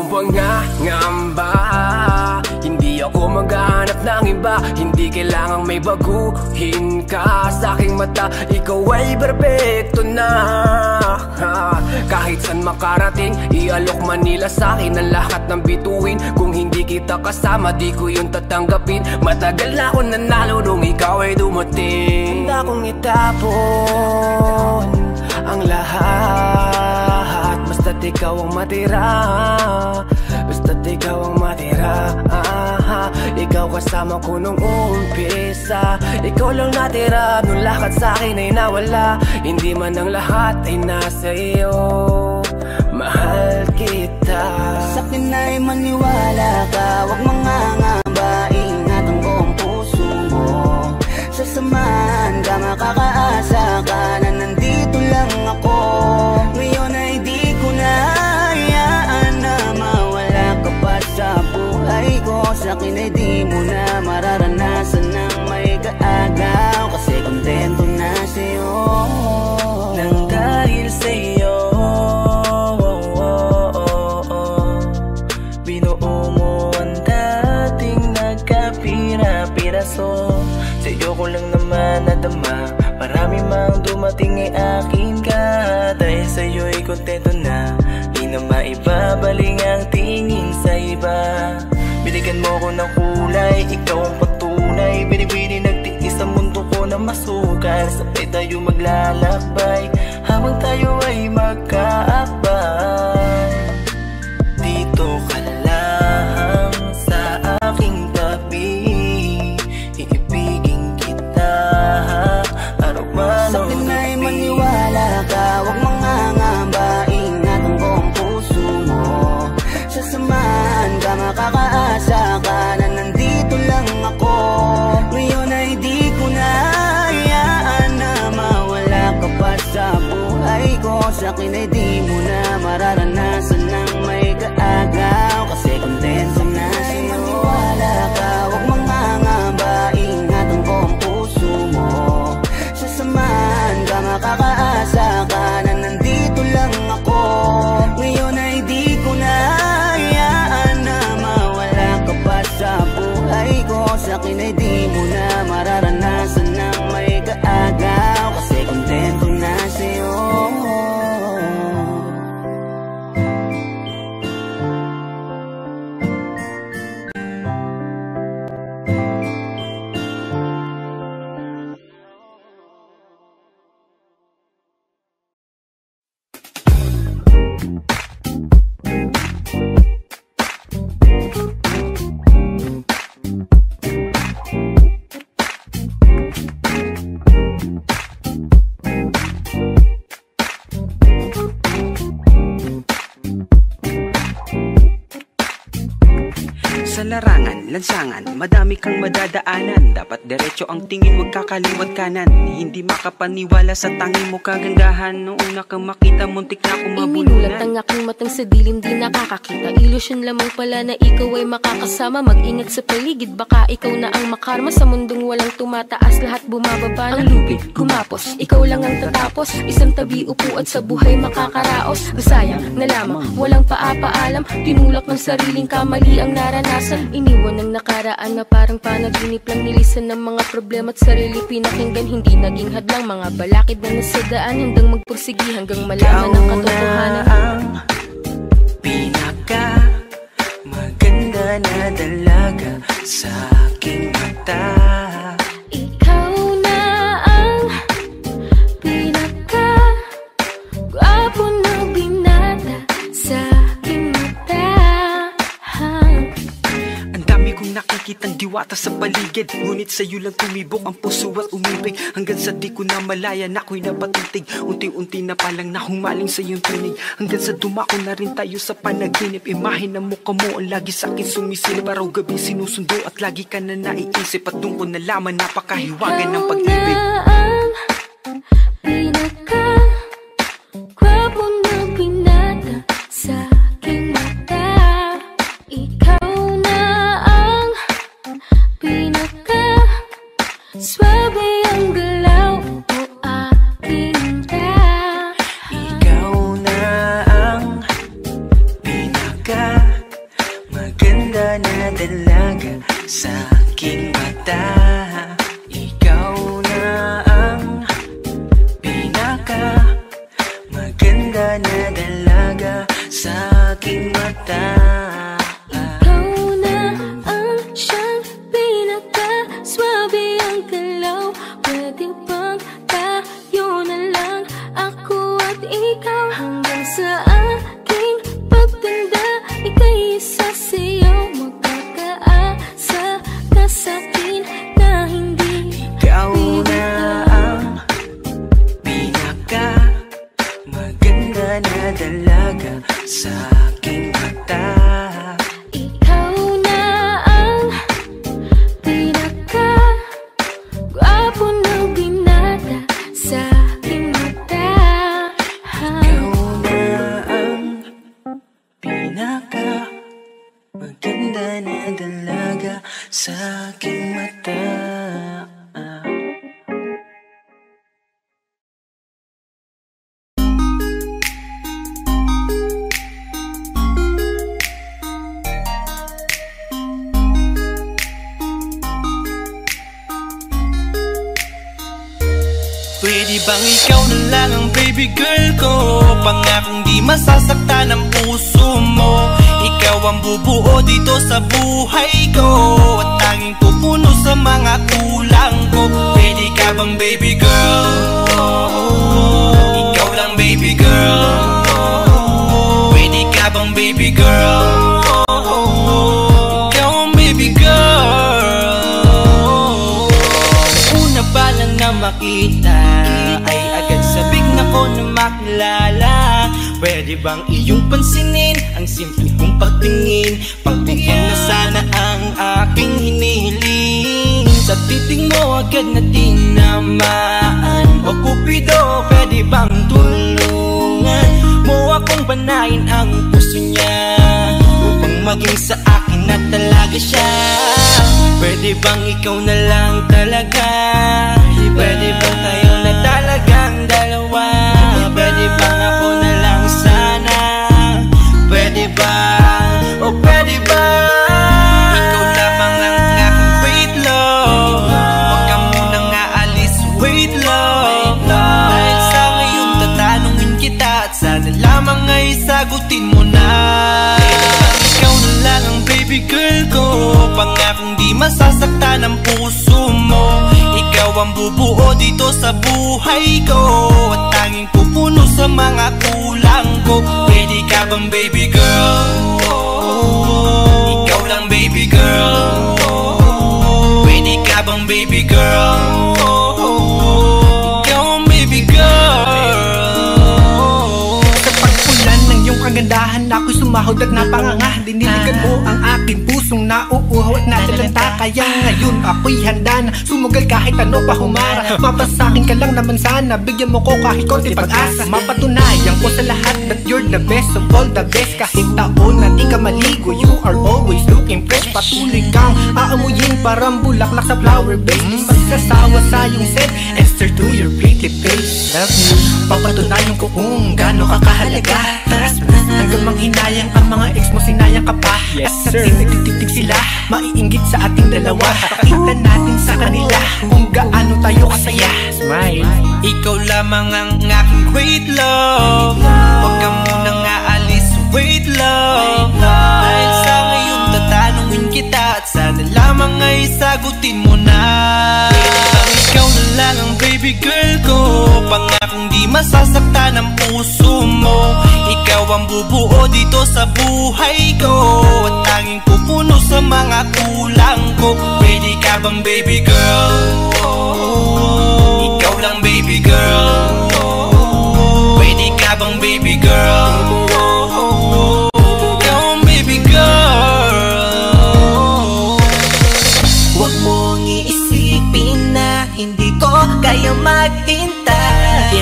pangangamba. Hindi ako maghahanap ng iba, hindi kailangang may baguhin ka. Sa aking mata, ikaw ay perfecto na. Kahit saan makarating, ialok Manila sa akin ang lahat ng bituin. Kung hindi kita kasama, di ko yun tatanggapin. Matagal na ako nanalo nung ikaw ay dumating. Handa kong itapon ang lahat, basta't ikaw ang matira. Basta't ikaw ang matira. Ikaw kasama ko nung umpisa. Ikaw lang natira nung lahat sa'kin ay nawala. Hindi man ang lahat ay nasa iyo. Mahal kita. Sa'kin ay maniwala ka, huwag mangangamba. Ingatan ko ang puso mo. Sasamahan ka, makakaasa ka na nandito lang ako. Ngayon ay di ko na hayaan na mawala ka pa sa buhay ko. Sa'kin ay di mo na mararanasan ng may kaagaw, kasi kontento na sa'yo. Nang dahil sa'yo, binuo mo ang dating nagkapira-piraso. Sa'yo ko lang naman nadama, marami mang dumating ay akin ka. Dahil sa'yo'y kontento na, di na maibabaling ang tingin sa iba. Binigyan mo ko ng kulay, ikaw ang patunay. Binibini nagtiis sa mundo ko na masukal. Sabay tayo maglalakbay, habang tayo ay magkaakbay. Dito ka lang sa aking tabi, iibigin kita araw-araw. Sa'kin ay maniwala ka, huwag mangangamba. Ingatan ko ang puso mo. Sasamahan ka, makakaasa ka na nandito lang ako. Ngayon ay di ko na hayaan na mawala ka pa sa buhay ko. Sa'kin ay di mo na mararanasan ng may kaagaw, kasi kontento na sa'yo. Maniwala ka, huwag mangangamba. Ingatan ko ang puso mo. Sasamahan ka, makakaasa ka na nandito lang ako. Ngayon ay di ko na hayaan na mawala ka pa sa buhay ko. Sa'kin ay di mo na mararanasan ng may kaagaw, kasi kontento na sa'yo. Sa larangan, lansangan, madami kang madadaanan. Dapat diretso ang tingin, wag kakaliwat kanan. Hindi makapaniwala sa tangi mo kagandahan. Noong una kang makita, muntik na akong mabulunan. Iminulat ang aking matang sa dilim, di nakakakita. Ilusyon lamang pala na ikaw ay makakasama. Mag-ingat sa paligid, baka ikaw na ang makarma. Sa mundong walang tumataas, lahat bumababa. Ang lubid, gumapos, ikaw lang ang tatapos. Isang tabi upo at sa buhay makakaraos. Sayang na lamang, walang paapaalam. Tinulak ng sariling kamali ang naranasan. Iniwan ng nakaraan na parang panaginip lang. Nilisan ng mga problema at sarili pinakinggan. Hindi naging hadlang mga balakid na nasa daan. Hanggang magpursigi, hanggang malaman ang katotohanan. Ang pinaka maganda na dalaga sa aking mata. Ikaw na ang pinaka gwapo na binata sa aking mata. Ang dami kong nakikitang diwata sa paligid, ngunit sa'yo lang tumibok ang puso at umibig. Hanggang sa di ko na malaya na ako'y napatitig. Unti-unti na palang nahumaling sa iyong tinig. Hanggang sa dumako na rin tayo sa panaginip. Imahe na mukha mo ang lagi sa'kin sumisilip. Araw-gabi sinusundo at lagi ka na naiisip. At doon ko nalaman napakahiwagan ng pag-ibig. Pinaka gwapo na binata sa aking mata. Ikaw na ang pinaka swabe ang galaw o aking ta. Ikaw na ang pinaka dalaga sa aking mata. Ikaw na ang pinaka maganda na dalaga sa aking mata. Ikaw na ang siyang pinaka-swabe ang galaw. Pwede bang tayo na lang, ako at ikaw, hanggang sa aking pagtanda? Ika'y isa sa'yo, magkakaasa ka sa'kin na hindi. Ikaw na ang pinaka maganda na dalaga sa aking mata. Ikaw na ang pinaka-gwapo ng binata sa aking mata. Ikaw na ang pinaka maganda na dalaga sa aking mata. Pwede bang ikaw na lang ang baby girl ko? Pangakong di masasaktan ang puso mo. Ikaw ang bubuo dito sa buhay ko, at tanging pupuno sa mga kulang ko. Pwede ka bang baby girl? Ikaw lang baby girl. Pwede ka bang baby girl? Ikaw ang baby girl. Una pa lang na makita ay agad sabik na ko na makilala. Pwede bang iyong pansinin ang simple kong pagtingin? Pagbigyan na sana ang aking hinihiling. Sa titing mo agad na tinamaan. O Cupido, pwede bang tulungan mo akong panayin ang puso niya, upang maging sa akin na talaga siya? Pwede bang ikaw na lang talaga? Pwede bang tayo na talagang dalawa? Pwede bang ako na lang sana? Pwede ba? O pwede ba? Ikaw lamang ang aking wait love. Huwag ka munang aalis, wait love. Dahil sa ngayon tatanungin kita, at sana lamang ay sagutin mo na. Ikaw na lang ang baby girl ko, pangakong di masasaktan ang puso mo. Ikaw ang bubuo dito sa buhay ko, at tanging pupuno sa mga kulang ko. Pwede ka bang baby girl? Ikaw lang baby girl. Pwede ka bang baby girl? Ikaw ang baby girl. Sa pagpulan ng iyong kagandahan, ako'y sumahod at napanganga. Diniligan mo ang aking pusong nauuhaw at natalanta. Kaya ngayon ako'y handa na sumugal kahit ano pa humara. Mapasakin ka lang naman sana, bigyan mo ko kahit konti pag-asa. Mapatunayan ko sa lahat that you're the best of all the best. Kahit taon na di ka maligo, you are always looking fresh. Patuloy kang aamuyin parang bulaklak sa flower base. Di magsasawa sa iyong set, Esther to your pretty face. Love you, papatunayan ko kung gaano ka kahalaga. Hanggang manghinayang ang mga ex mo, sinayang ka pa. Yes, at sir, nagtitig sila, maiinggit sa ating dalawa. Pakita natin sa kanila kung gaano tayo kasaya. Smile. Ikaw lamang ang aking great love. Huwag ka munang aalis, wait love. Dahil sa ngayon tatanungin kita, at sana lamang ay sagutin mo na. Ikaw na lang ang baby girl ko, pangakong di masasaktan ang puso mo. Ikaw ang bubuo dito sa buhay ko, at tanging pupuno sa mga kulang ko. Pwede ka bang baby girl? Ikaw lang baby girl. Pwede ka bang baby girl? Ikaw ang baby girl. Huwag mong iisipin na hindi ko kaya maghintay.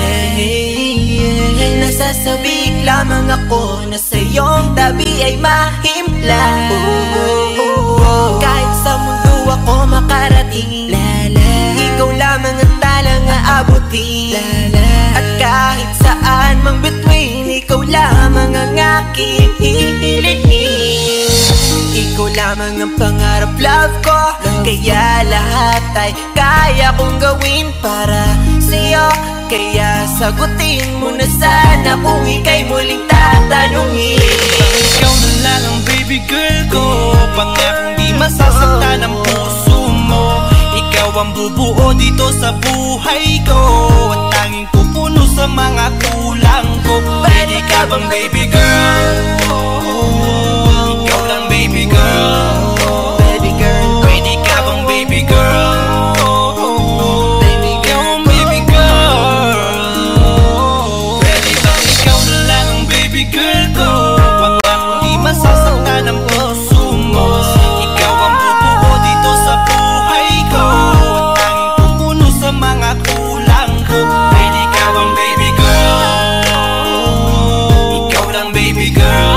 Nasasabik lamang ako na sa iyong tabi ay mahimpla. Kahit sa mundo ako makarating, ikaw lamang ang talang aabutin. At kahit saan mang between, ikaw lamang ang aking hihilihin. Ikaw lamang ang pangarap, love ko. Kaya lahat ay kaya kong gawin para sa'yo. Kaya sagutin mo na sana kung ika'y muling tatanungin. Ikaw na lang ang baby girl ko, pangakong di masasaktan ang puso mo. Ikaw ang bubuo dito sa buhay ko, at tanging pupuno sa mga kulang ko. Pwede ka bang baby girl? Ikaw lang baby girl. Baby girl, Pwede ka bang baby girl? baby girl, Baby girl, pwede bang ikaw na lang ang baby girl ko, pangakong di masasaktan ang puso mo. Ikaw ang bubuo dito sa buhay ko, at tanging pupuno sa mga kulang ko. Pwede ka bang baby girl? Ikaw lang baby girl.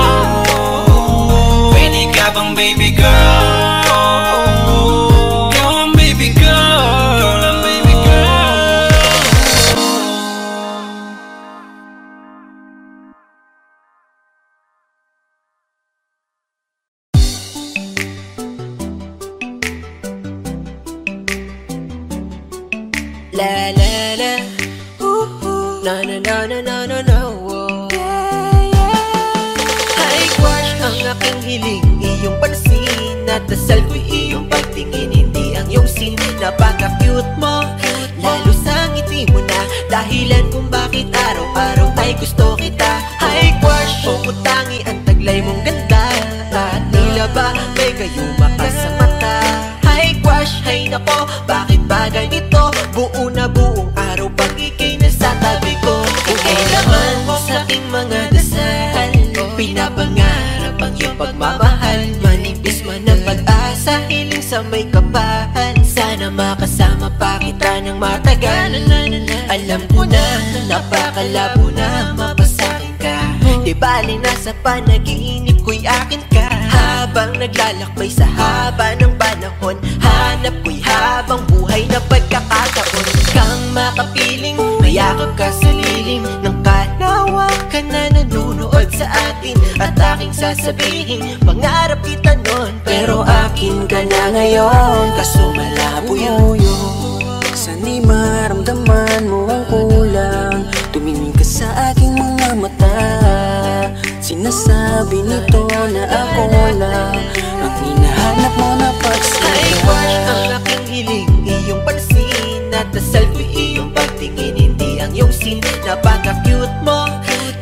Pwede ka bang baby girl? Ikaw ang baby girl. Ikaw lang baby girl. la la la, na na na na na na na, High crush ang aking hiling, iyong pansin at dasal ko'y iyong pagtingin, hindi ang iyong sin. Napaka-cute mo, lalo sa ngiti mo na dahilan kung bakit araw-araw ay gusto kita. High crush, pumutangi ang taglay mong ganda, at tila ba may gayuma ka sa mata. High crush, hay nako, bakit ba ganito? Buo na buong araw pag ika'y nasa tabi ko. Ika'y laman sa aking mga dasal, pinapangarap ang iyong pagmamahal. Manipis man ang pag-asa, hiling sa may kapal. Sana makasama pa kita ng matagal. Alam ko na, napakalabo na mapasakin ka. Di bali nasa panaginip ko'y akin ka. Habang naglalakbay sa haba ng panahon, hanap ko'y habang buhay na pagkakataon. Kang makapiling, mayakap ka sa lilim ng kalawakan na nanunood sa atin. At aking sasabihin, pangarap kita nun, pero akin ka na ngayon. Kaso malabo yun. Sana'y maramdaman mo ang kulang, tumingin ka sa aking mga mata. Sinasabi nito na ako lang ang hinahanap mo na High crush ang pagsaya. aking hiling, iyong pansin at dasal ko'y iyong pagtingin, hindi ang iyong sin. Napaka-cute mo,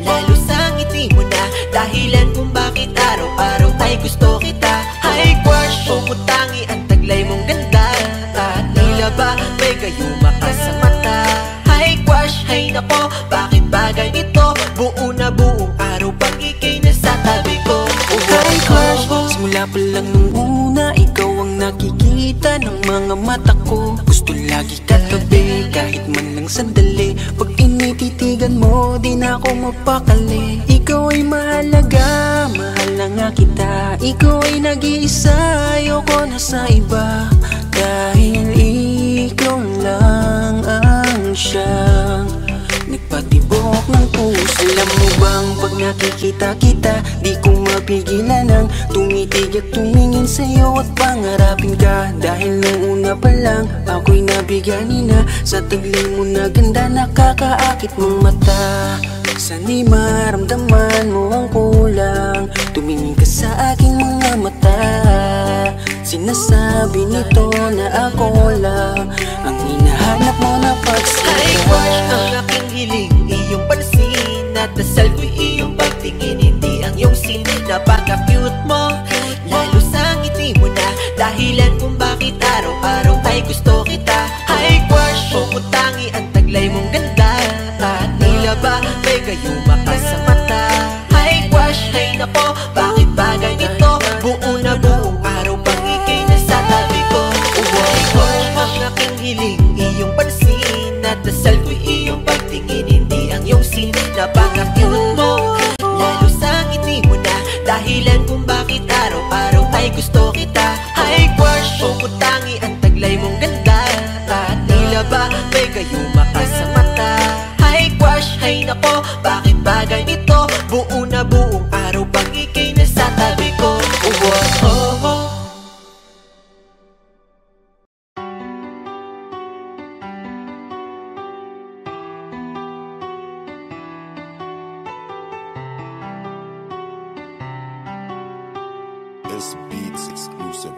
lalo sa ngiti mo na dahilan kung bakit araw-araw ay gusto kita. High crush, pumutangi ang taglay mong ganda, at tila ba may gayuma ka sa mata. High crush, hay nako, bakit ba ganito? Buo na buong araw pag ika'y nasa tabi ko. High crush, simula pa lang nung una, ikaw ang nakikita ng mga mata ko. Gusto lagi katabi, kahit man lang sandali. Pag inititigan mo, di na ako mapakali. Ikaw ay mahalaga, mahal na nga kita. Ikaw ay nag-iisa, ayoko na sa iba. Dahil ikaw lang ang siyang nagpatibok ng puso. Alam mo bang pag nakikita kita, di ko mapigilan ang tumitig at tumingin sa'yo at pangarapin ka. Dahil nung una pa lang, ako'y nabigani na sa taglay mo na ganda, nakakaakit mong mata. Sana'y maramdaman mo ang kulang, tumingin ka sa aking mga mata. Sinasabi nito na ako lang ang hinahanap mo na High crush ang pagsaya. aking hiling, iyong pansin at dasal ko'y iyong pagtingin, hindi ang iyong sin. Napaka-cute mo, lalo sa ngiti mo na dahilan kung bakit araw-araw ay gusto kita. High crush, pumutangi ang taglay mong ganda, at tila ba may gayuma ka sa mata. High crush, hay nako, bakit ba ganito? Buo na buong araw pag ika'y nasa tabi ko. High crush ang aking hiling, iyong pansin at dasal ko'y iyong pagtingin, hindi ang iyong sin. Napaka-cute mo, lalo sa ngiti mo na dahilan kung bakit araw-araw ay gusto kita. High crush, pumutangi ang taglay mong ganda, at tila ba may gayuma ka sa mata. High crush, hay nako, bakit ba ganito? Buo na buong araw pag ika'y nasa tabi ko. Oh, oh, oh. Just Beats exclusive.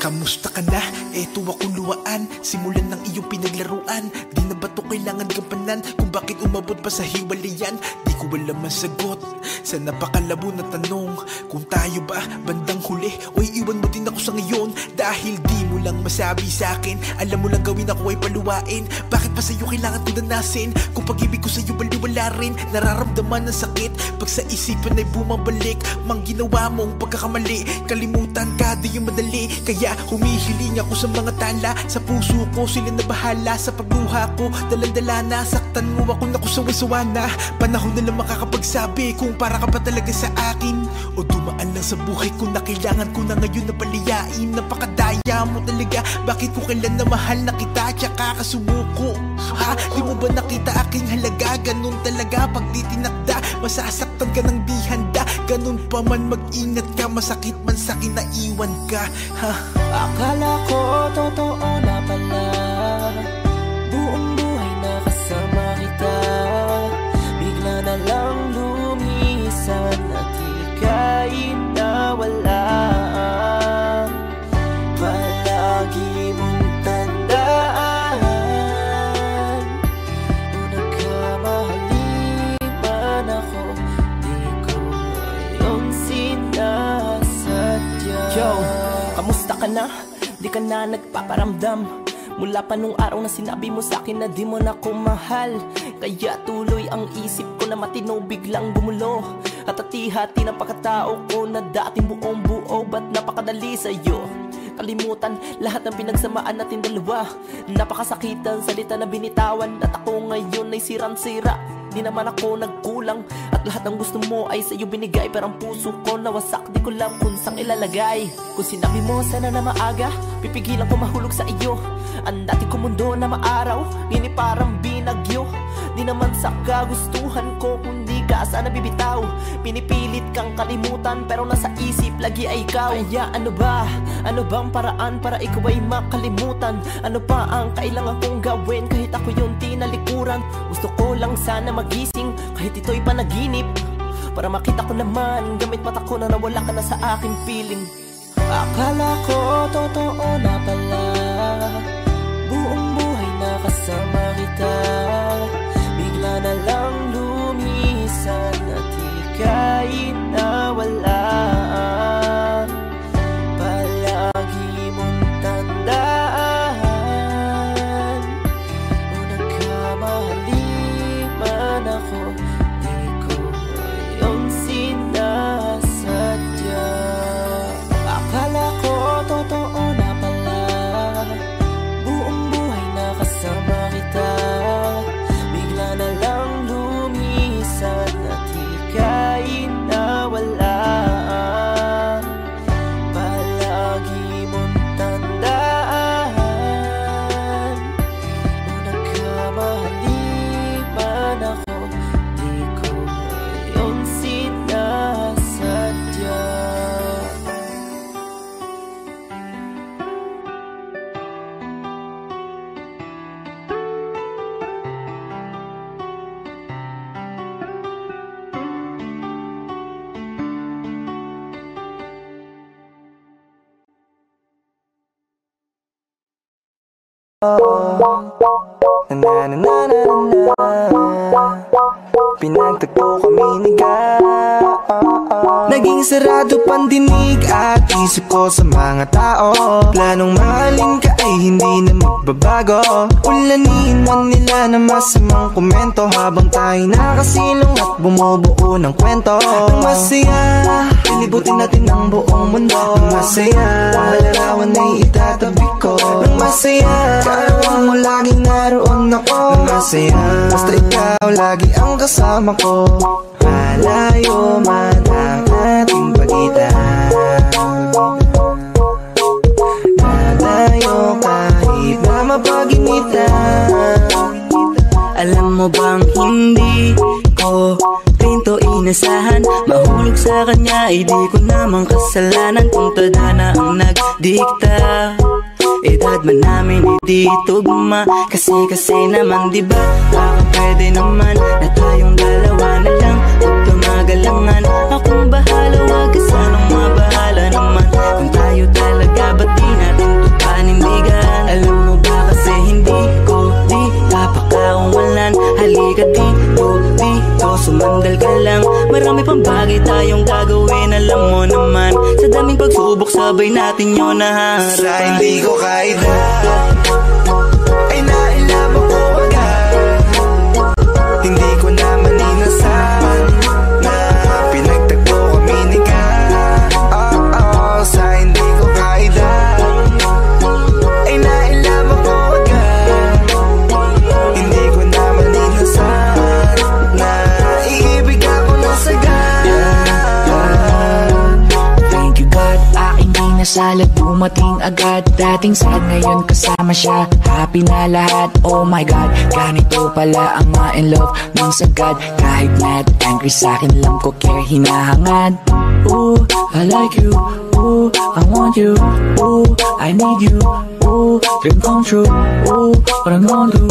Kamusta ka na? Eto ako luwaan. Simulan ng iyong pinaglaruan. Di na ba to kailangan gampanan? Kung bakit umabot pa sa hiwalayan? Di ko alam ang sagot sa napakalabo na tanong. Kung tayo ba bandang huli o iiwan mo din ako sa ngayon? Dahil di mo lang masabi sa akin, alam mo lang gawin ako ay paluwain. Bakit pa sa'yo kailangan ko danasin? Kung pag-ibig ko sa'yo baliwala rin, nararamdaman ng sakit pag sa isipan ay bumabalik. Mang ginawa mong pagkakamali, kalimutan ka di yung madali. Kaya humihiling ako sa mga tala, sa puso ko sila na bahala. Sa pagluha ko, dalandala na, saktan mo ako naku sawa-sawa na. Panahon na lang makakapagsabi kung para ka pa talaga sa akin, o dumaan lang sa buhay ko na kailangan ko na ngayon na paliyain. Napakadaya mo talaga, bakit ko kailan na mahal na kita tsaka kasumuko? Ha? Di mo ba nakita aking halaga? Ganun talaga pag di tinakda, masasaktan ka ng di handa. Ganun pa man mag-ingat ka, masakit man sa'kin na iwan ka. Ha? Akala ko totoo na pala, buong buhay na kasama kita. Bigla na lang lumisan at ika'y nawala. Palagi mong tandaan, kung nagkamali man ako, di ko yung sinasadya. Yo, kamusta ka na? Di ka na nagpaparamdam mula pa nung araw na sinabi mo sa'kin na di mo na ko mahal. Kaya tuloy ang isip ko na matino biglang gumulo, at hati-hati ng pagkatao ko na dating buong buo. Ba't napakadali sa'yo kalimutan lahat ng pinagsamaan natin dalawa? Napakasakitan salita na binitawan, at ako ngayon ay sirang-sira. Di naman ako nagkulang, at lahat ng gusto mo ay sa'yo binigay. Pero ang puso ko nawasak, di ko lang kung saan ilalagay. Kung sinabi mo sana na maaga, pipigilan ko mahulog sa iyo. Ang dati ko mundo na maaraw, ngini parang binagyo. Di naman sa kagustuhan ko, kundi ka sana bibitaw. Pinipilit kang kalimutan, pero nasa isip lagi ay ikaw. Kaya ano ba? Ano bang paraan para ikaw ay makalimutan? Ano pa ang kailangan kong gawin kahit ako yung tinalikuran? Gusto ko lang sana magising kahit ito'y panaginip, para makita ko naman gamit mata ko na nawala ka na sa aking piling. Akala ko totoo na pala, buong buhay na kasama kita. Bigla na lang lumisan at ika'y nawala. Palagi mong tandaan, kung nagkamali man ako, di ko yung sinasadya. Akala ko totoo na pala, buong buhay na kasama kita. Bigla na lang lumisan at ika'y nawala. Palagi mong tandaan, kung nagkamali man ako, di ko yung sinasadya. Pinagtagpo kami ni naging sarado pandinig at isip ko sa mga tao. Planong mahalin ka ay hindi na magbabago. Ulanin man nila na masamang komento, habang tayo nakasilong at bumubuo ng kwento. Ang masaya, pilibutin natin ang buong mundo. Ang masaya, ang larawan ay itatabi ko. Ang masaya, kaarawan mo laging naroon ako. Ang masaya, basta ikaw lagi ang kasama ko. Malayo man ang ating pagitan, malayo kahit na mapaginitan. Alam mo bang hindi ko rin to inasahan? Mahulog sa kanya ay di ko namang kasalanan. Kung tadhana ang nagdikta, edad man namin hindi tugma. Kasi naman diba, baka pwede naman na tayong dalawa na lang. Huwag tumagalangan, akong bahala, wag ka sanang mabahala. pang bagay tayong gagawin, alam mo naman. Sa daming pagsubok sabay natin yun naharap. Sa hindi ko kaida ay nailab ako agad. Hindi ko naman inasahan na pinagtagpo kami ni ka. Sa hindi ko kaida ay nailab ako agad. Hindi ko naman inasahan na iibig ako ng sagad. Thank you God, aking dinasalat dumating agad. Dating sad ngayon kasama siya, happy na lahat. Oh my God, ganito pala ang ma-in love ng sagad. Kahit mad, angry sa'kin lang ko care hinahangad. Ooh, I like you. Ooh, I want you. Ooh, I need you. Ooh, dream come true. Ooh, what I'm gonna do.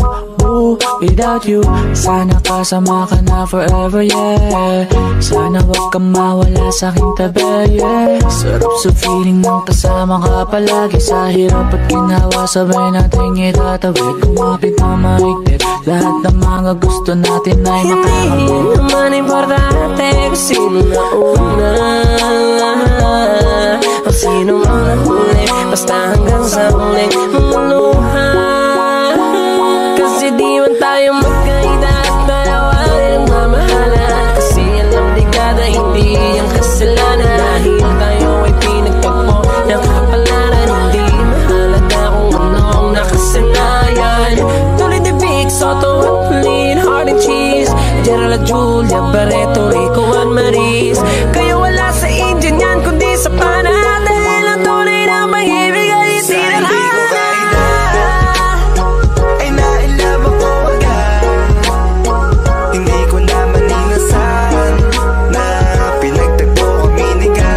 Ooh, without you. Sana kasama ka na forever, yeah. Sana wag ka mawala sa'king tabi, yeah. Sarap sa feeling ng kasama ka palagi. Sa hirap at ginawa sabay natin itatawid. Kumapit na maigpit, lahat ng mga gusto natin ay makakamit. Hindi naman importante kung sino na una o sino mang nahuli, basta hanggang sa huling mga luha. Kasi di man tayo magkaida at dalawa rin mamahalan. Kasi alam ligada hindi ang kasalanan. Dahil tayo ay pinagtagpo ng kapalaran. Hindi mahalaga kung anong nakasanayan. Tuloy the big soto at plain heart and cheese, Gerald, Julia, Barreto, Rico at Maris. Kaya wala sa Indian yan kundi sa panahal. Ang tunay na mahibig ay itinalhana. Ay nailab ako agad. Hindi ko naman inasahan na pinagtagpo kami ni ka.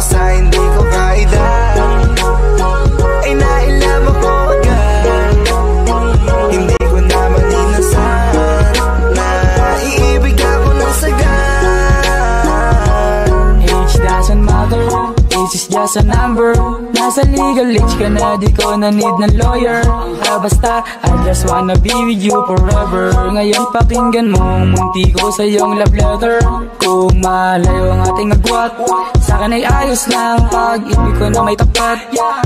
Sa hindi ko kaida ay nailab ako agad. Hindi ko naman inasahan na iibig ako ng sagad. Age doesn't matter, age is just a number. Nasa legal age ka na, di ko na need ng lawyer. Basta, I just wanna be with you forever. Ngayon pakinggan mo, munti ko sa iyong love letter. Kung malayo ang ating agwat, sa'kin ay ayos lang. Pag-ibig ko na may tapat,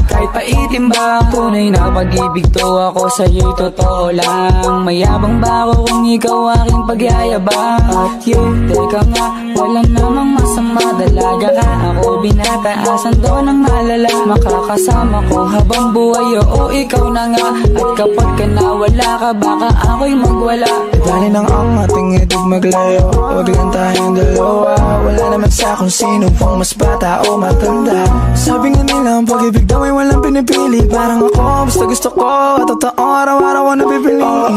kahit paitim ba, tunay na pag-ibig to ako sa'yo'y totoo lang. Mayabang ba ako kung ikaw aking pagyayabang? At yun, teka nga, wala namang masama. Dalaga ka, ako binataasan doon ng malala. Makakasama ko habang buhay, oo ikaw na nga. At kapag ka nawala ka, baka ako'y magwala. Dali nang ang ating ibig maglayo, huwag lang tayong dalawa. Wala naman sa kung sino pang mas bata o matanda. Sabi nga nila ang pag-ibig daw ay walang pinipili. Parang ako, basta gusto ko at totoo araw-araw ako napipiliin.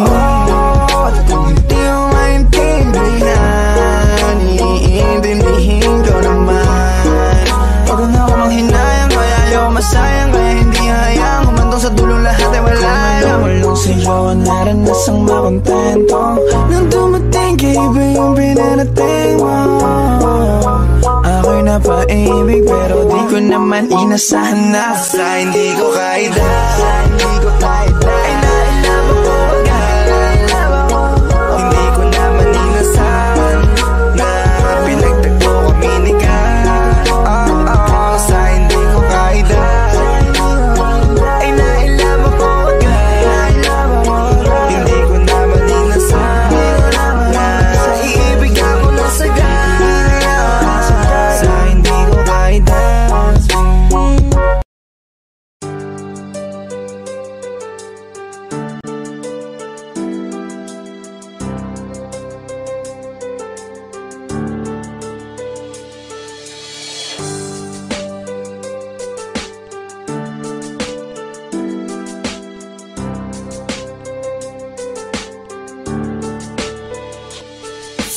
At kung hindi mo maintindihan, iintindihin ko naman. Huwag na ako manghinayang, kaya ayaw masayang. Kaya hindi hayang humantong sa dulong lahat ay malaya. Walang sa'yo ang naranasang makontento. Nang dumating kay iba yung pinarating mo. Ako'y napaibig pero di ko naman inasahan na. Sa hindi ko kaida ay nailab ako agad. Hindi ko naman inasahan na pinagtagpo kami ni ka. Sa hindi ko kaida ay nailab ako agad. Hindi ko naman inasahan na iibig ako ng sagad. Sa hindi ko kaida.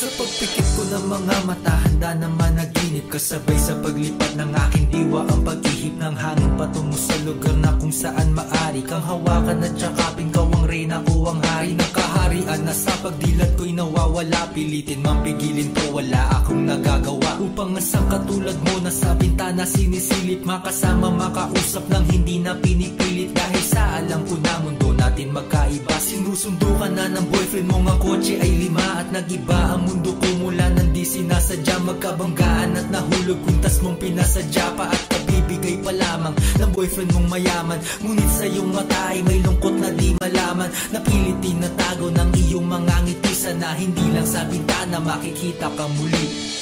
Sa pagpikit ko ng mga mata, handa naman naginip. Kasabay sa paglipat ng aking diwa, ang pag-ihip ng hangin patungo sa lugar na kung saan maari kang hawakan at yakapin. Ikaw ang reyna ko, ang hari ng kaharian. Na sa pagdilat ko'y nawawala, pilitin mang pigilin ko, wala akong nagagawa. Upang asang katulad mo na sa bintana sinisilip, makasama makausap ng hindi na pinipilit. Dahil sa alam ko na mundo natin magkaiba. Sinusundo ka na ng boyfriend mo, ang kotse ay 5 at nag-iba ang mundo ko mula nandito hindi sinasadya. Magkabanggaan at nahulog kuntas mong pinasadya pa. At kabibigay pa lamang ng boyfriend mong mayaman. Ngunit sa iyong mata ay may lungkot na di malaman. Napilit tinatago ng iyong mga ngiti. Sana hindi lang sa bintana makikita ka muli.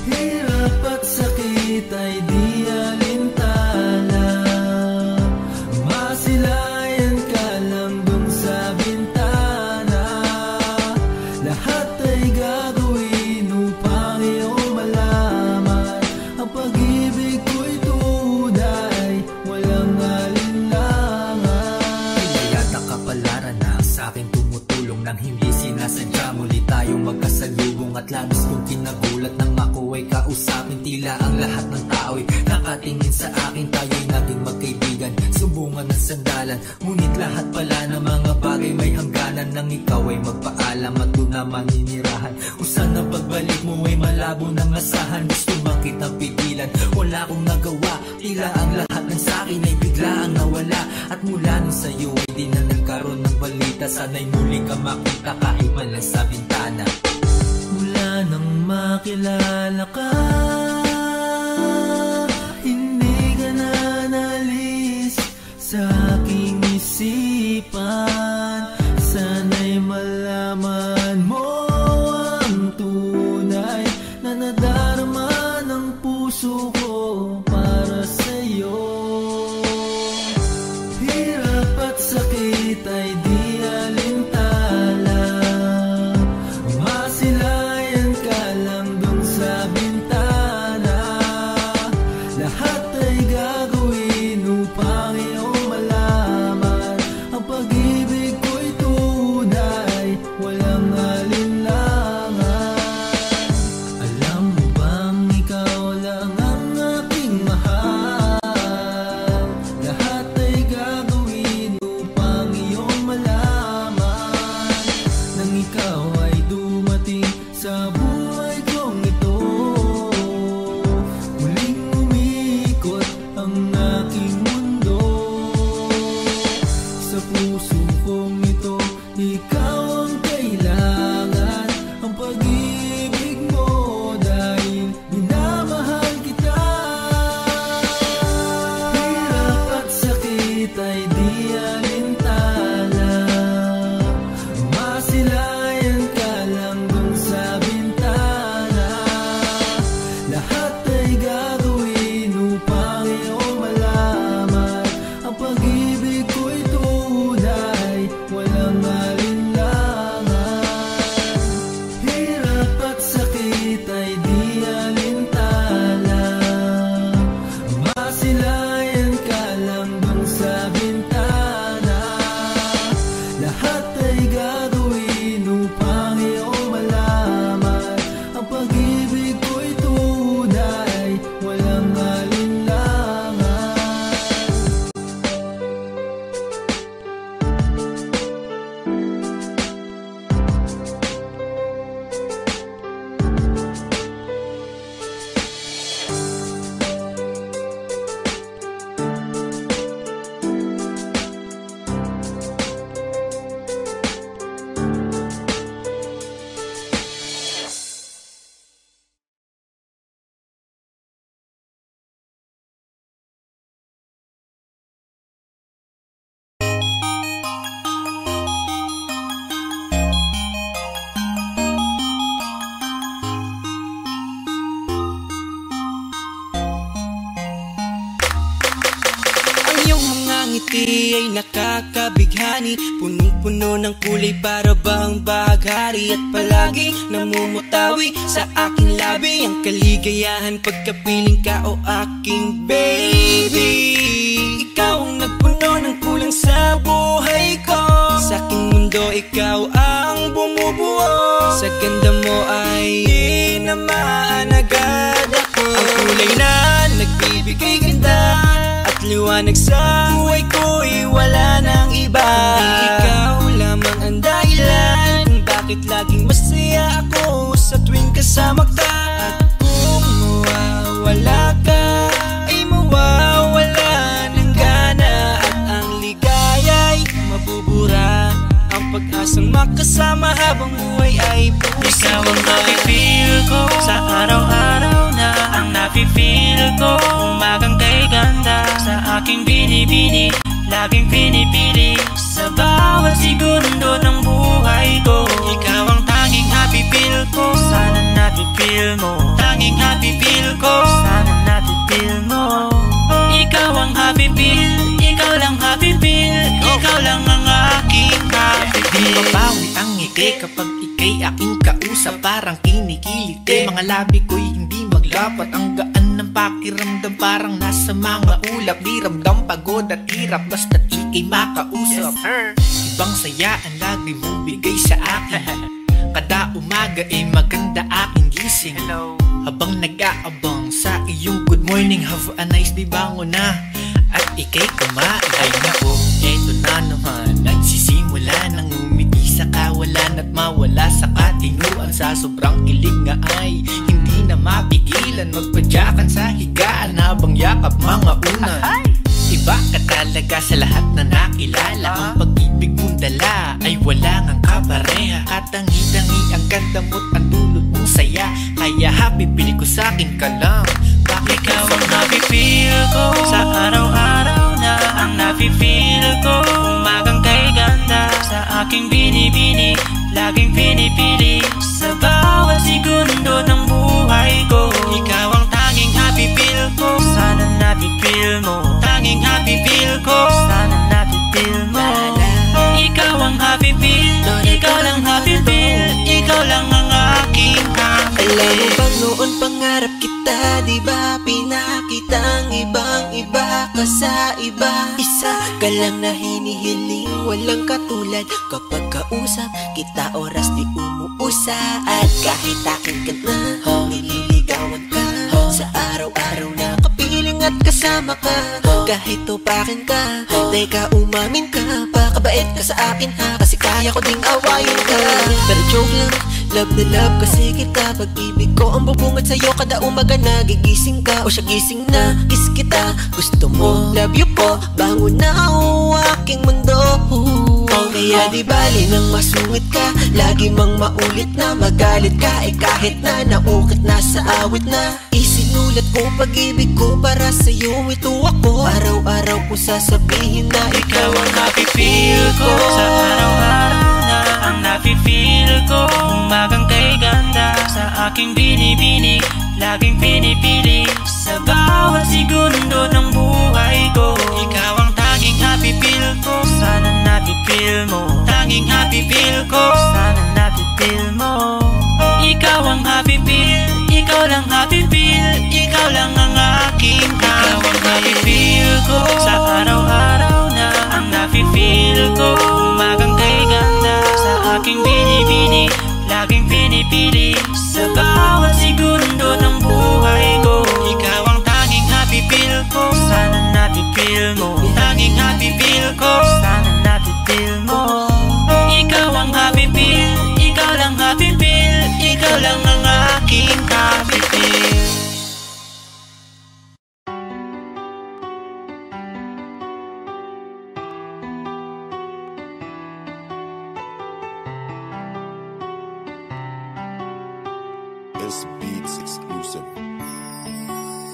Hirap at sakit ay di alintana, masilayan ka lang dun sa bintana. Lahat ay gagawin upang iyong malaman ang pag-ibig ko'y tunay, walang alinlangan. Kaya nakapalaran na sa akin tumutulong nang hindi sinasadya. Muli tayong magkasalubong at labis kong kinagulat nang ako ay kausapin. Tila ang lahat ng tao'y nakatingin sa akin. Tayo'y naging magkaibigan, sumbungan at sandalan. Ngunit lahat pala ng mga bagay may hangganan. Nang ikaw ay magpaalam at doon na maninirahan. Kung saan ang pagbalik mo ay malabo ng asahan. Gusto man kitang pigilan, wala akong nagawa. Tila ang lahat ng sakin ay bigla ang nawala. At mula nung sa'yo ay di na nagkaroon ng balita. Sana'y muli ka makita kahit man lang sa bintana. Mula nang makilala ka, hindi ka na nalis sa aking isipan. Sana'y malaman mo ang tunay na nadarama ng puso ko para sa'yo. Hirap at sakit ay di alintana, masilayan ka lang dun sa bintana. Lahat ay gagawin upang iyong malaman ang pag-ibig ko'y tunay, walang alinlangan. Alam mo bang ikaw lang ang aking mahal? Lahat ay gagawin upang iyong malaman. Nang ikaw ay dumating sa buhay kong ito, muling umikot ang aking mundo. Sa puso kong ito, ikaw ang kailangan, ang pag-ibig mo dahil minamahal kita. Hirap at sakit ay di alintana, masilayan ka lang dun sa bintana. Lahat ay gagawin upang iyong malaman ang pag-ibig ko'y tunay, walang alinlangan. Hirap at sakit ay di alintana, masilayan ka lang dun sa bintana. Lahat ay gagawin upang iyong malaman ang pag-ibig ko'y tunay, walang alinlangan. Ang iyong mga ngiti ay nakakabighani, punong-puno ng kulay para bang bahaghari. At palagi namumutawi sa aking labi ang kaligayahan pagkapiling ka o aking baby. Ikaw ang nagpuno ng kulang sa buhay ko, sa aking mundo ikaw ang bumubuo. Sa ganda mo ay tinamaan agad ako. Ang kulay na nagbibigay ganda at liwanag sa buhay ko'y wala nang iba. Ikaw lamang ang dahilan kung bakit laging masaya ako sa tuwing kasama ka. At kung mawawala ka ay mawawala ng gana, at ang ligaya'y mabubura. Ang pag-asang makasama habang buhay ay puso. Ikaw ang makifeel ko sa araw-araw na ang nafe-feel ko. Umagang kay ganda sa aking binibini, laging pinipili sa bawat segundo ng buhay ko. Ikaw ang tanging happy feel ko, sana nafe-feel mo. Tanging happy feel ko, sana nafe-feel mo. Ikaw ang happy feel, ikaw lang happy feel, ikaw lang ang aking happy feel. Mabawi ang ngiti kapag ika'y aking kausap, parang kinikilig mga labi ko'y hindi maglapat. Ang gaan ng pakiramdam, parang nasa mga ulap. Di ramdam pagod at hirap, basta't ika'y makausap. Ibang saya ang lagi mo bigay sa akin. Kada umaga ay maganda aking gising. Habang nag-aabang sa iyong good morning, have a nice day, bangon na at ika'y kumain. Ay nako, eto na naman, nagsisimula nang umiti sa kawalan at mawala sa katinuan. Sa sobrang kilig nga ay hindi na mapigilan, magpadyakan sa higaan habang yakap mga unan. Iba ka talaga sa lahat na nakilala. Ang pag-ibig mong dala ay wala ngang kapareha. Katangi-tangi ang ganda mo't ang dulot mong saya. Kaya happy feel ko sa'kin ka lang. Bakit ikaw ang happy feel ko sa araw-araw na ang nafe-feel ko. Umagang kay ganda sa aking binibini, laging pinipili sa bawat segundo ng buhay ko. Ikaw ang tanging happy feel ko, sana nafe-feel mo. Tanging happy feel ko, sana nafe-feel mo. Ikaw ang happy feel, ikaw lang happy feel, ikaw lang ang aking happy feel. Alam mo bang noon pangarap kita, diba? Pinakitang ibang-iba ka sa iba. Isa ka lang na hinihiling, walang katulad. Kapag kausap kita, oras di umuusa. At kahit akin ka na, nililigawan ka. Sa araw-araw na kapiling at kasama ka. Kahit tupakin ka, teka umamin ka. Pakabait ka sa akin ha, kasi kaya ko ding awayin ka. Pero joke lang, love na love kasi kita. Pag-ibig ko ang bubungad sa'yo kada umaga na gigising ka. O siya gising na, kiss kita. Gusto mo, love you po, bangon na ang aking mundo. Kaya di bali nang masungit ka, lagi mang maulit na magalit ka. Eh kahit na naukit na sa awit na, isinulat ko pag-ibig ko para sa'yo. Ito ako, araw-araw ko sasabihin na ikaw ang happy feel ko. Sa araw-araw na ang nafe-feel ko. Umagang kay ganda sa aking binibini, laging pinipili sa bawat segundo ng buhay ko. Ikaw ang tanging happy feel ko, sana nafe-feel mo. Tanging happy feel ko, sana nafe-feel mo. Ikaw ang happy feel, ikaw lang happy feel, ikaw lang ang aking happy feel. Ikaw ang happy feel ko sa araw-araw na ang nafe-feel ko. Umagang kay ganda sa aking binibini, laging pinipili sa bawat segundo ng buhay ko. Ikaw ang tanging happy feel ko, sana nafe-feel mo. Tanging happy feel ko, sana nafe-feel mo. Ikaw ang happy feel, ikaw lang happy feel, ikaw lang ang aking happy feel. Beats exclusive.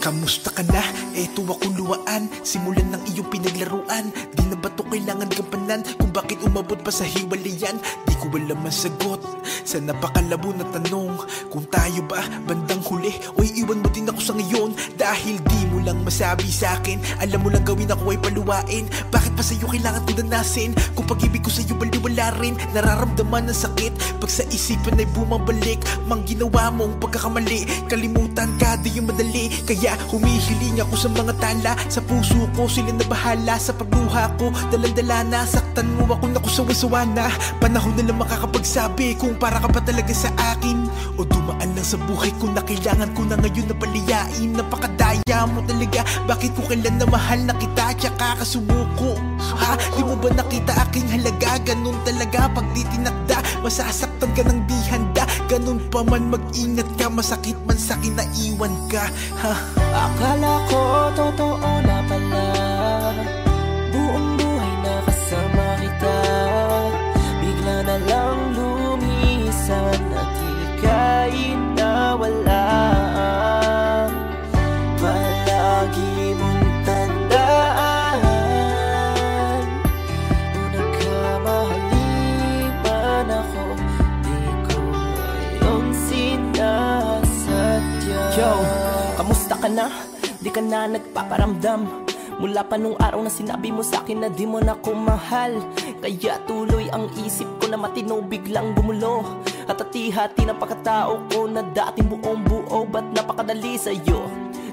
Kamusta ka na? Eto ako luwaan, simulan ng iyong pinaglaruan. Di na ba to kailangan gampanan? Kung bakit umabot pa sa hiwalayan? Di ko alam ang sagot sa napakalabo na tanong. Kung tayo ba bandang huli o iiwan mo din ako sa ngayon? Dahil di mo lang masabi sa akin, alam mo lang gawin ako ay paluwain. Bakit pa sa'yo kailangan ko danasin? Kung pag-ibig ko sa'yo baliwala rin, nararamdaman ng sakit pag sa isipan ay bumabalik. Mang ginawa mong pagkakamali, kalimutan ka di yung madali. Kaya humihiling ako sa mga tala, sa puso ko sila na bahala. Sa pagluha ko, dalandala na, saktan mo ako na kusawa-sawa na. Panahon na lang makakapagsabi kung para ka ba talaga sa akin, o dumaan lang sa buhay ko na kailangan ko na ngayon na paliyain. Napakadaya mo talaga, bakit ko kailan na mahal na kita tsaka kasumuko? Ha? Di mo ba nakita aking halaga? Ganun talaga pag di tinakda, masasaktan ka ng di handa. Ganun pa man, mag-ingat ka, masakit man sa'kin na iwan ka. Ha? Akala ko totoo na pala, buong buhay na kasama kita. Bigla na lang lumisan at ika'y nawala. na nagpaparamdam mula pa nung araw na sinabi mo sa'kin na di mo na ko mahal. Kaya tuloy ang isip ko na matino biglang gumulo. At hati-hati ng pagkatao ko na dating buong buo. Ba't napakadali sa'yo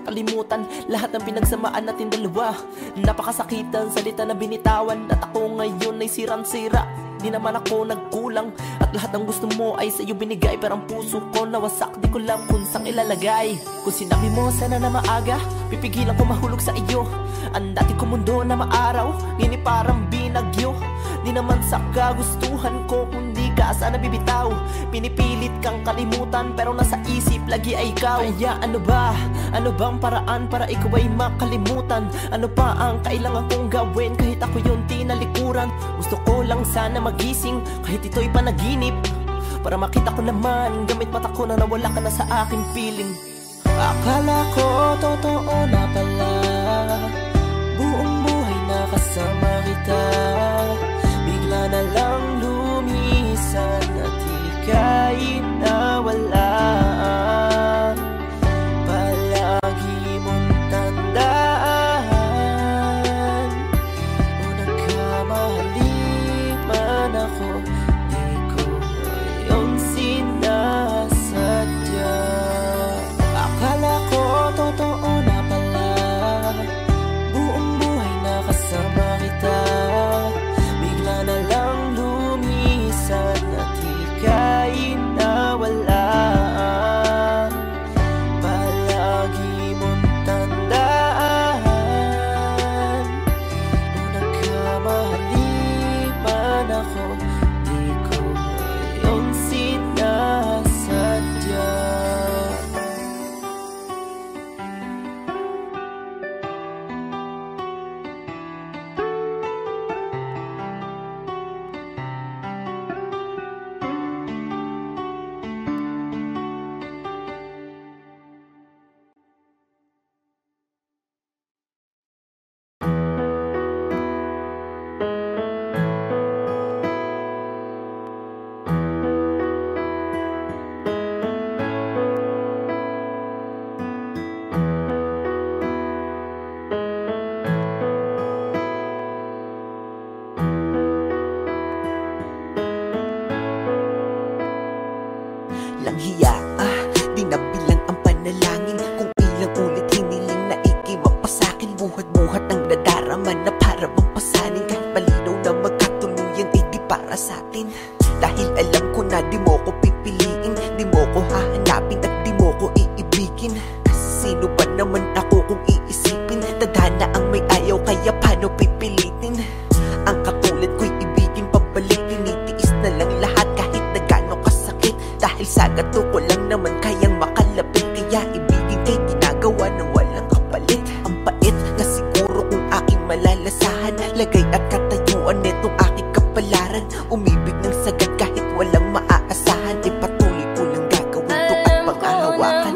kalimutan lahat ng pinagsamaan natin dalawa? Napakasakitan salita na binitawan at ako ngayon ay sirang-sira. Di naman ako nagkulang at lahat ng gusto mo ay sa'yo binigay. Pero ang puso ko nawasak, di ko lang kung saan ilalagay. Kung sinabi mo sana na maaga, pipigilan ko mahulog sa iyo. Ang dati ko mundo na maaraw, nini parang binagyo. Di naman sa kagustuhan ko, kundi ka sana bibitaw. Pinipilit kang kalimutan pero nasa isip lagi ay ikaw. Kaya ano ba? Ano bang paraan para ikaw ay makalimutan? Ano pa ang kailangan kong gawin kahit ako yung tinalikuran? Gusto ko lang sana magising kahit ito'y panaginip, para makita ko naman gamit mata ko na nawala ka na sa aking piling. Akala ko totoo na pala, buong buhay na kasama kita. Bigla na lang lumisan at ika'y nawala. Palagi mong tandaan, o nagkamali man ako, di ko yung sinasadya. Akala ko totoo na pala, buong buhay na kasama kita. Bigla na lang lumisan at ika'y nawala. Palagi mong tandaan, o nagkamali man ako, di ko yung sinasadya. Langhiya di nabilang ang panalangin. Kung ilang ulit hiniling na ikimapasakin. Buhat-buhat ang nadarama na para bang pasanin. Kahit malinaw na magkatuluyan ay di para sa'tin. Dahil alam ko na di mo ko pipiliin, di mo ko hahanapin at di mo ko iibigin. Kasi sino ba naman ako kung iisipin? Tadhana ang may ayaw kaya paano pipilitin? Ang katulad ko'y ibigin pabalik. Tinitiis na lang lahat kahit na gaano kasakit. Dahil sa gato ko lang naman kayang makalapit. Kaya ibigin kay ginagawa ng walang kapalit. Ang pait na siguro kung aking malalasahan. Lagay at katayuan netong aking kapalaran. Umibig ng sagad kahit walang maaasahan. Ay patuloy ko lang gagawin to at panghahawakan.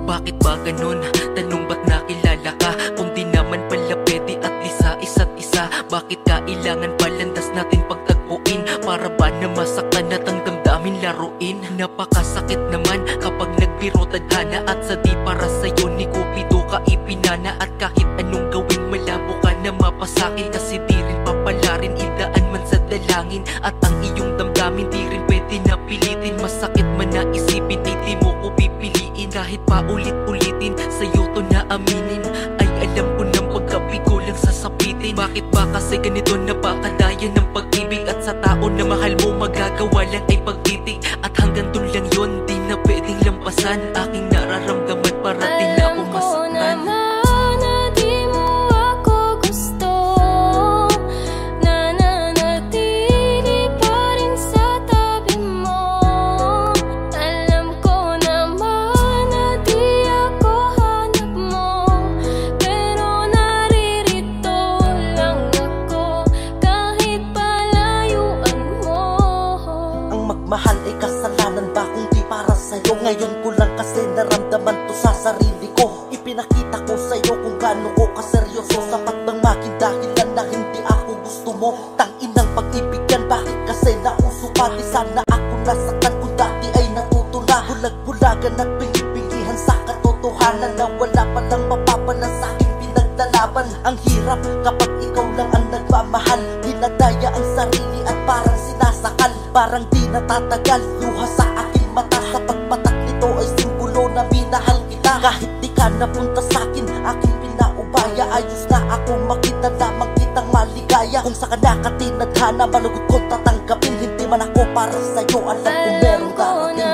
Bakit ba ganun? Tanong ba't nakilala ka? Kung di naman pala pwede at lisa isa't isa. Bakit kailangan palandas natin pagtagpuin? Para ba na masaktan at ang damdamin laruin? Napakasakit naman kapag nagbiro tadhana. At sa di para sa'yo ni Cupido ka ipinana. At kahit anong gawin malabo ka na mapasakin. Kasi di rin papalarin idaan man sa dalangin. At ang iyong damdamin di rin pwede na pilitin. Masakit man na isipin ay di mo ko pipiliin. Kahit pa ulit-ulitin sa'yo to na aminin. Ay alam ko ng pagkabigo lang sasapitin. Bakit ba kasi ganito napakadaya ng pag-ibig? At sa tao na mahal mo magagawa lang ay pagtitig. At hanggang dun lang yun, di na pwedeng lampasan. Aking nararamdaman para di na ako masaktan. sa'yo. Ngayon ko lang kasi naramdaman to sa sarili ko. Ipinakita ko sa'yo kung gaano ko kaseryoso. Sapat bang maging dahilan na hindi ako gusto mo? Tanginang pag-ibigan, bakit kasi nauso pa? Di sana ako nasaktan kung dati ay natuto na. Bulag-bulagan at bingi-bingihan sa katotohanan na wala palang mapapalan sa aking pinaglalaban. Ang hirap kapag ikaw lang ang nagmamahal. Dinadaya ang sarili at parang sinasakal. Parang di natatagal, luha sa aking mata. Sa pagpatak nito ay simbolo na minahal kita. Kahit di ka napunta sa'kin, aking pinaubaya. Ayos na ako makita lamang kitang maligaya. Kung sa kanya ka tinadhana, malugod ko tatanggapin. Hindi man ako para sa'yo, alam ko merong darating.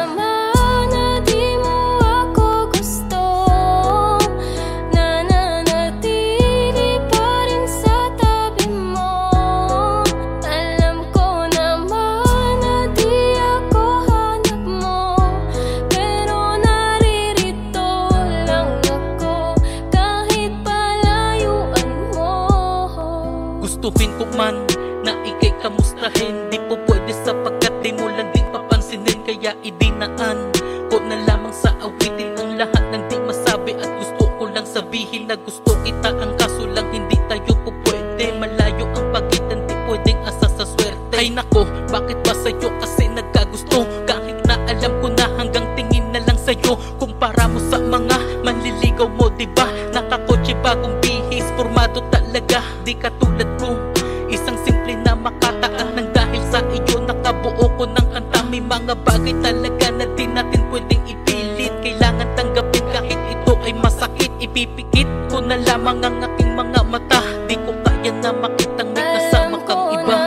Gustuhin ko man na ikay kamustahin, di po pwede sapagkat di mo lang din papansinin. Kaya idinaan ko na lamang sa awitin ang lahat ng di masabi. At gusto ko lang sabihin na gusto kita. Ang kaso lang hindi tayo po pwede. Malayo ang pagitan, di pwedeng asa sa swerte. Ay nako, bakit ba sa'yo kasi nagkagusto? Kahit na alam ko na hanggang tingin na lang sa'yo. Kumpara mo sa mga manliligaw mo, diba? Nakakotse bagong bihis, formado talaga. Di katulad ko, isang simple na makataan ng dahil sa iyo nakabuo ko ng kanta. May mga bagay talaga na di natin pwedeng ipilit. Kailangan tanggapin kahit ito ay masakit. Ipipikit ko na lamang ang aking mga mata. Di ko kaya na makitang may kasama kang iba.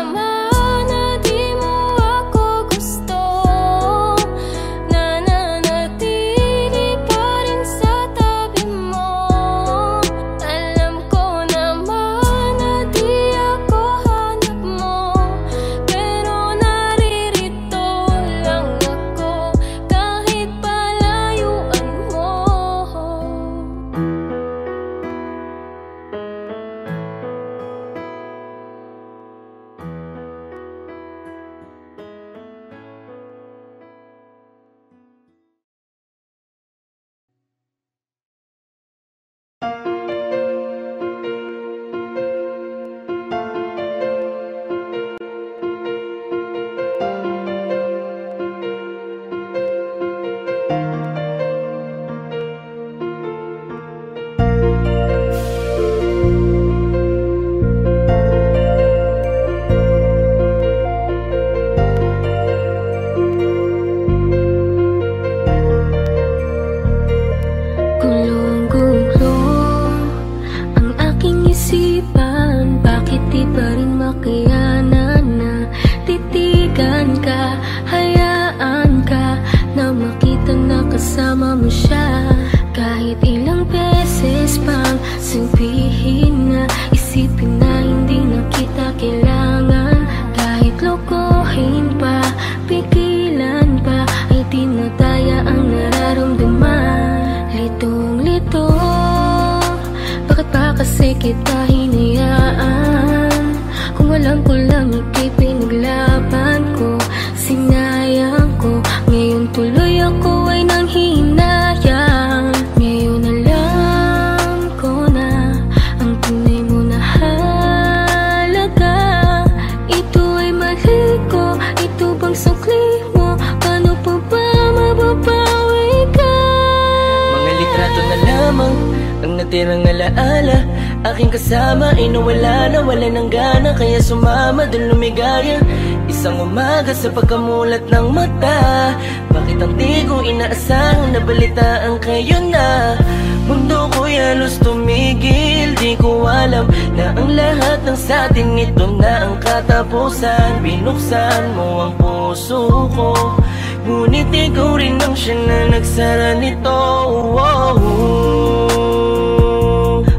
Tirang alaala, aking kasama ay nawala ng gana. Kaya sumama dun lumigaya. Isang umaga sa pagkamulat ng mata, bakit ang di ko inaasahang nabalitaan kayo na? Mundo ko'y halos tumigil, di ko alam na ang lahat ng satin ito na ang katapusan. Binuksan mo ang puso ko, ngunit ikaw rin ang siya na nagsara nito.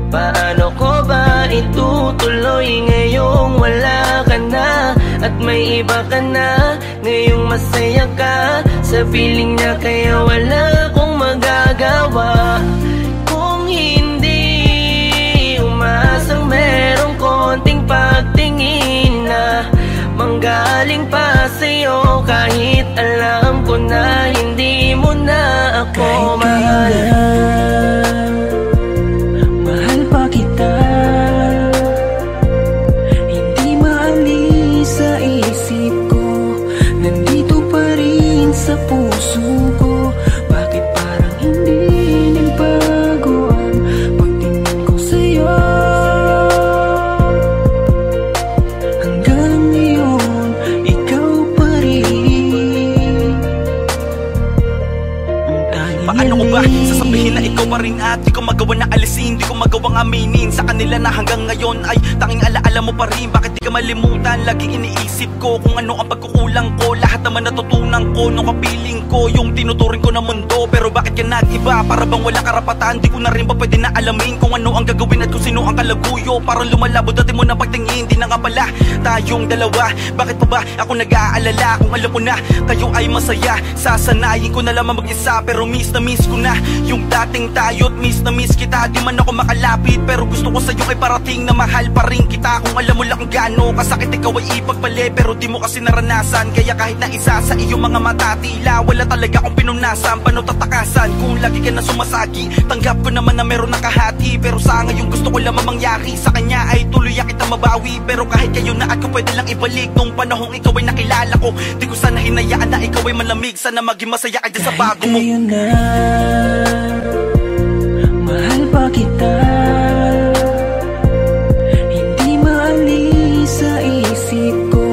Paano ko ba itutuloy ngayong wala ka na? At may iba ka na, ngayong masaya ka sa piling niya, kaya wala akong magagawa. Kung hindi umasang merong konting pagtingin na manggaling pa sa'yo, kahit alam ko na hindi mo na ako mahal. Mahal pa kita, hindi maalis sa isip ko, nandito pa rin sa puso ko. Bakit parang hindi nagbago ang pagtingin ko sa'yo? Hanggang ngayon, ikaw pa rin. Paano ko ba sasabihin na ikaw pa rin at di ko magawa na alisin, di ko magawang aminin sa kanila na hanggang ngayon ay tanging alaala mo pa rin. Bakit di ka malimutan? Laging iniisip ko kung ano ang pagkukulang ko. Lahat naman natutunan ko nung kapiling ko yung tinuturing ko na mundo. Pero bakit ka nag-iba? Para bang wala karapatan? Di ko na rin ba pwede na alamin kung ano ang gagawin at kung sino ang kalaguyo? Parang lumalabo dati mo na pagtingin, di na nga pala tayong dalawa. Bakit pa ba ako nag-aalala kung alam mo na kayo ay masaya? Sasanayin ko na lamang mag-isa pero miss na miss ko na yung dating tayo't miss na miss kita. Di man ako makalapit pero gusto ko sa'yo ay parating na mahal pa rin kita. Kung alam mo lang kung gaano kasakit ikaw ay ipagpali pero di mo kasi naranasan. Kaya kahit na isa sa iyong mga mata tila wala talaga akong pinunasan. Paano tatakasan kung lagi ka na sumasagi? Tanggap ko naman na meron nakahati pero sa ngayon gusto ko lamang mangyari sa kanya ay tuluyan kita mabawi. Pero kahit kayo na ako pwede lang ibalik nung panahong ikaw ay nakilala ko. Di ko sana hinayaan na ikaw ay malamig. Sana maging masaya ka dyan sa bago mo. Mahal pa kita, hindi maalis sa isip ko,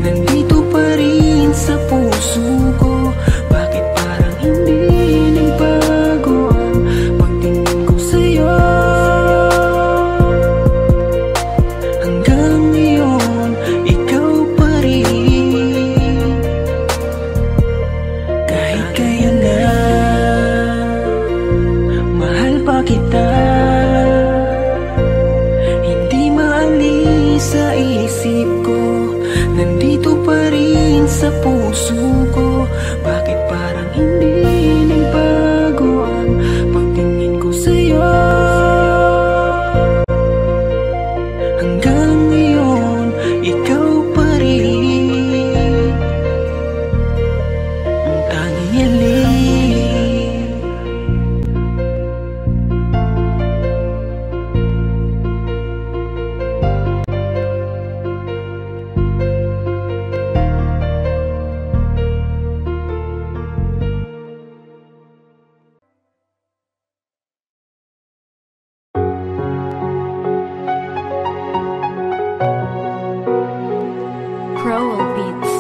nandito pa rin sa puso ko. Bakit parang hindi nagbago ang pagtingin ko sa'yo? Hanggang ngayon, ikaw pa rin. Kahit kayo na mahal pa kita, hindi maalis sa isip ko, nandito pa rin sa puso ko. Bakit parang hindi nagbago ang pagtingin ko sa'yo? Hanggang ngayon, ikaw pa rin ang tanging hiling. Crowell Beats.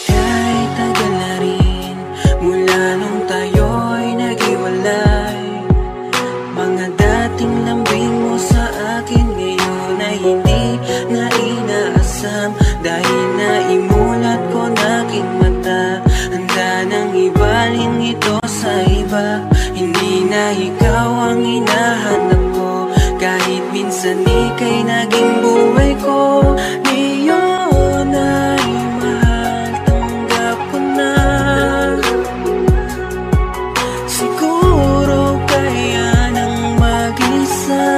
Kahit tagal na rin mula nung tayo'y naghiwalay, mga dating lambing mo sa akin ngayon ay hindi na inaasam. Dahil naimulat ko na aking mata, handa nang ibaling ito sa iba. Hindi na ikaw ang hinahanap ko, kahit minsan ika'y naging buhay ko. Ngayon ay mahal, tanggap ko na. Siguro kaya nang mag-isa.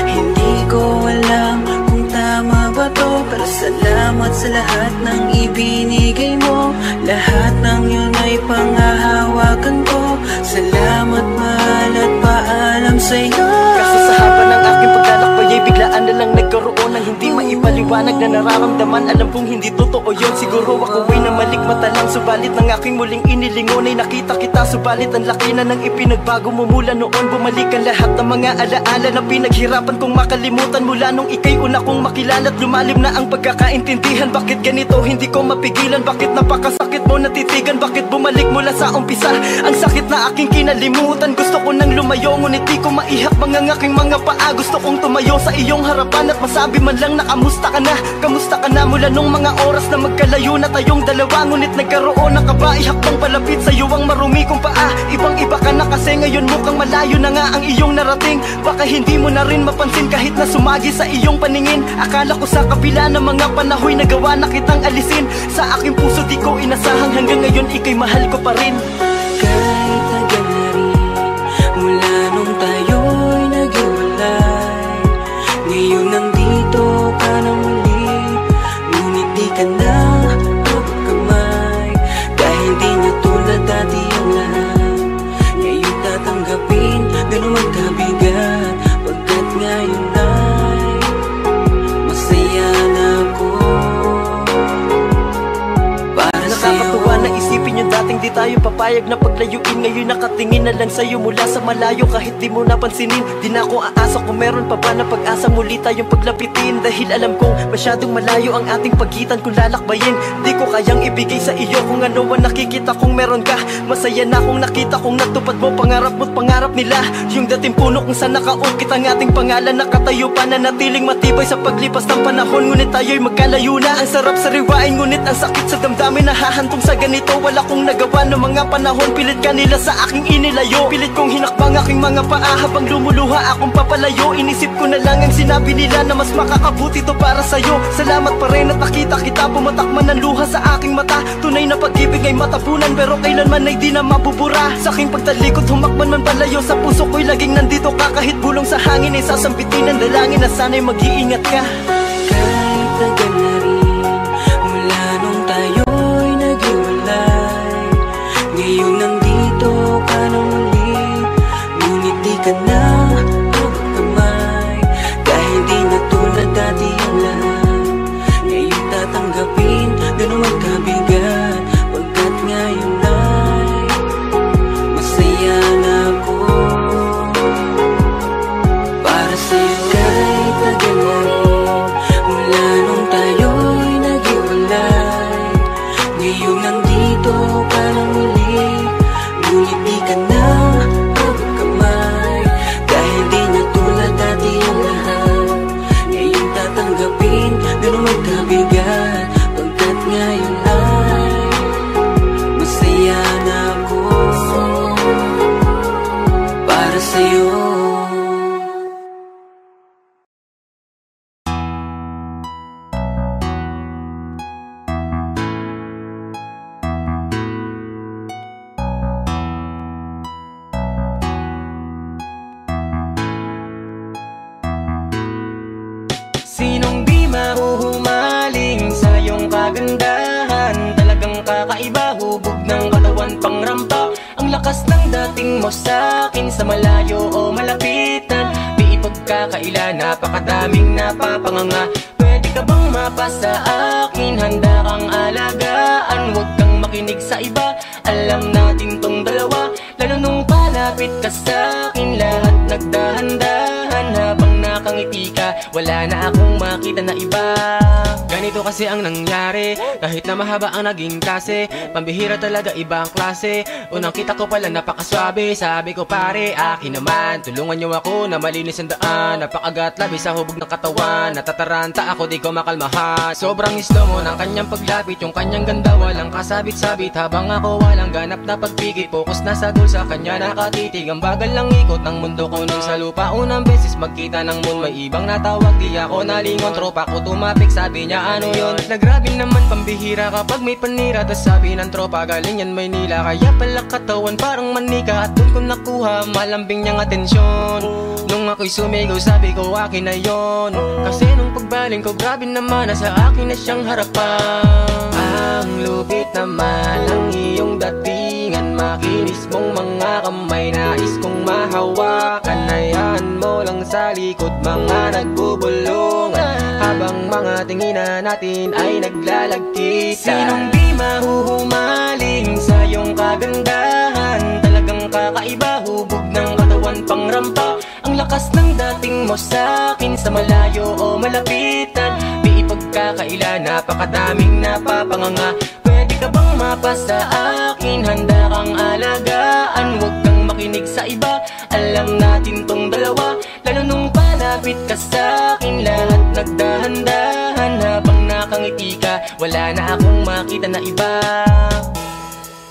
Hindi ko alam kung tama ba to, pero salamat sa lahat ng ibinigay mo. Lahat ng yun ay pangahawakan ko. Salamat mahal at paalam sa'yo. Kaso sa haba ng aking paglalakbay ay biglaan na lang nagkaroon ng hindi maipaliwanag na nararamdaman. Alam kong hindi totoo yun, siguro ako ay namalikmata lang. Subalit ng aking muling inilingon ay nakita kita. Subalit ang laki na ng ipinagbago mo mula noon. Bumalik ang lahat ng mga alaala na pinaghirapan kong makalimutan. Mula nung ika'y una kong makilala at lumalim na ang pagkakaintindihan. Bakit ganito hindi ko mapigilan? Bakit napakasakit mo natitigan? Bakit bumalik mula sa umpisa? Ang sakit na aking kinalimutan. Gusto ko nang lumayo ngunit di ko maihak mga aking mga paa. Gusto kong tumayo sa iyong harapan at masabi man lang na kamusta ka na. Kamusta ka na mula nung mga oras na magkalayo na tayong dalawa? Ngunit nagkaroon ng kaba, ihakbang palapit sa'yo ang marumi kong paa. Ibang iba ka na kasi ngayon mukhang malayo na nga ang iyong narating. Baka hindi mo na rin mapansin kahit na sumagi sa iyong paningin. Akala ko sa kapila ng mga panahoy nagawa na kitang alisin. Sa aking puso di ko inasahang hanggang ngayon ika'y mahal ko pa rin. Kahit tagal na rin mula nung tayo'y naghiwalay, ngayon nandito ka na muli, ngunit di ka na kamay. Dahil di na tulad dati ang lahat, ngayon tatanggapin, ganun ang kabigat. Pagkat ngayon ay masaya na ako para sa'yo. Nakakatuwa na isipin yung dating di tayo papayag na paglayuin. Ngayon nakatingin na lang sa'yo mula sa malayo kahit di mo napansinin. Di na ako aasa kung meron pa ba na pag-asa muli tayong paglapitin. Dahil alam kong masyadong malayo ang ating pagitan kung lalakbayin. Di ko kayang ibigay sa iyo kung ano ang nakikita kong meron ka. Masaya na kung nakita kong natupad mo pangarap mo't pangarap nila. Yung dating puno kung saan nakaukit ang ating pangalan, nakatayo pa na natiling matibay sa paglipas ng panahon. Ngunit tayo'y magkalayo na. Ang sarap sariwain ngunit ang sakit sa damdamin na hahantong sa ganito. Wala kong nagawa ng mga panahon, pilit ka nila sa aking inilayo. Pilit kong hinakbang aking mga paa habang lumuluha akong papalayo. Inisip ko na lang ang sinabi nila na mas makakabuti to para sa'yo. Salamat pa rin at nakita kita, pumatak man ng luha sa aking mata. Tunay na pag-ibig ay matapunan pero kailanman ay di na mabubura. Sa aking pagtalikod humakman man palayo, sa puso ko'y laging nandito ka. Kahit bulong sa hangin ay sasambitin ng dalangin na sana'y mag-iingat ka. Kahit tagal na rin mula nung tayo'y naghiwalay, ngayon nandito ka na muli, ngunit di ka na kamay. Dahil di na tulad dati ang lahat, ngayon tatanggapin, ganun ang kabigat. Pagkat ngayon ay masaya na ako para sa'yo. Kahit tagal na rin mula nung tayo'y naghiwalay, ngayon nandito ka na muli, ngunit di ka na kamay. Dahil di na tulad dati ang lahat, ngayon tatanggapin, ganun ang kabigat. Pagkat ngayon ay masaya na ako para sa'yo. Sinong di mahuhumaling sa iyong kagandahan? Talagang kakaiba, hubog ng katawan pangrampa. Ang lakas ng dating mo sa'kin sa malayo o malapitan. Di ipagkakaila, napakadaming napapanganga. Pwede ka bang mapasa akin? Handa kang alagaan, huwag kang makinig sa iba. Alam natin tong dalawa, lalo nung palapit ka sa'kin. Lahat nagdahan-dahan habang nakangiti ka, wala na akong makita na iba. Ganito kasi ang nangyari, kahit na mahaba ang naging klase, pambihira talaga ibang klase. Unang kita ko pala napakaswabe, sabi ko pare akin naman, tulungan niyo ako na malinis ang daan. Napakagat labi sa hubog ng katawan, natataranta ako di ko makalmahan. Sobrang isto mo ng kanyang paglapit, yung kanyang ganda walang kasabit-sabit. Habang ako walang ganap na pagpigit, focus na sa goal, sa kanya nakatitig. Ang bagal lang ikot ng mundo ko nun sa lupa. Unang beses magkita ng moon, may ibang natawag, di ako nalingon. Tropa ko tumapik, sabi niya ano yun. Nagrabe naman pambihira kapag may panira, tas sabi ng tropa galing yan Maynila. Kaya pala katawan parang manika, at dun ko nakuha malambing niyang atensyon. Nung ako'y sumigaw sabi ko akin na yon. Kasi nung pagbaling ko grabe naman, nasa akin na siyang harapan. Ang lupit naman ang iyong datingan, makinis mong mga kamay, nais kong mahawakan. Hayaan mo lang sa likod mga nagbubulungan, habang mga tinginan natin ay naglalagkitan. Sinong di mahuhumaling sa iyong kagandahan? Talagang kakaiba, hubog ng katawan pangrampa. Ang lakas ng dating mo sa'kin sa malayo o malapitan. Di ipagkakaila, napakadaming napapanganga. Pwede ka bang mapasa akin? Handa kang alagaan, huwag kang makinig sa iba. Alam natin tong dalawa, lalo nung palapit ka sa'kin. Lahat nagdahan-dahan dahan habang nakangiti ka. Wala na akong makita na iba.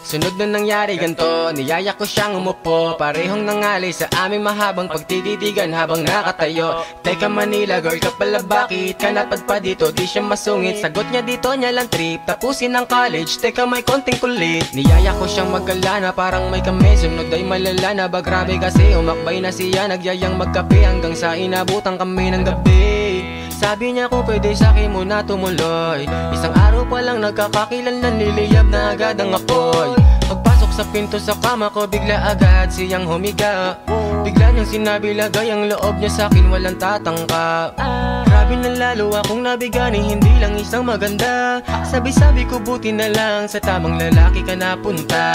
Sunod na nangyari ganto, niyaya ko siyang umupo. Parehong nangali sa aming mahabang pagtititigan habang nakatayo. Teka Manila girl ka pala, bakit ka napadpa dito? Di siya masungit, sagot niya dito niya lang trip tapusin ang college, teka may konting kulit. Niyaya ko siyang mag-alana, parang may kami. Sunod ay malala na ba, grabe kasi umakbay na siya. Nagyayang magkape hanggang sa inabutan kami ng gabi. Sabi niya kung pwede sa'kin muna tumuloy. Isang araw pa lang nagkakakilan na niliyab na agad ang apoy. Pagpasok sa pinto sa kama ko, bigla agad siyang humiga. Bigla niyang sinabi lagay ang loob niya sa'kin, walang tatangka. Grabe na lalo akong nabigani, hindi lang isang maganda. Sabi-sabi ko buti na lang sa tamang lalaki ka napunta.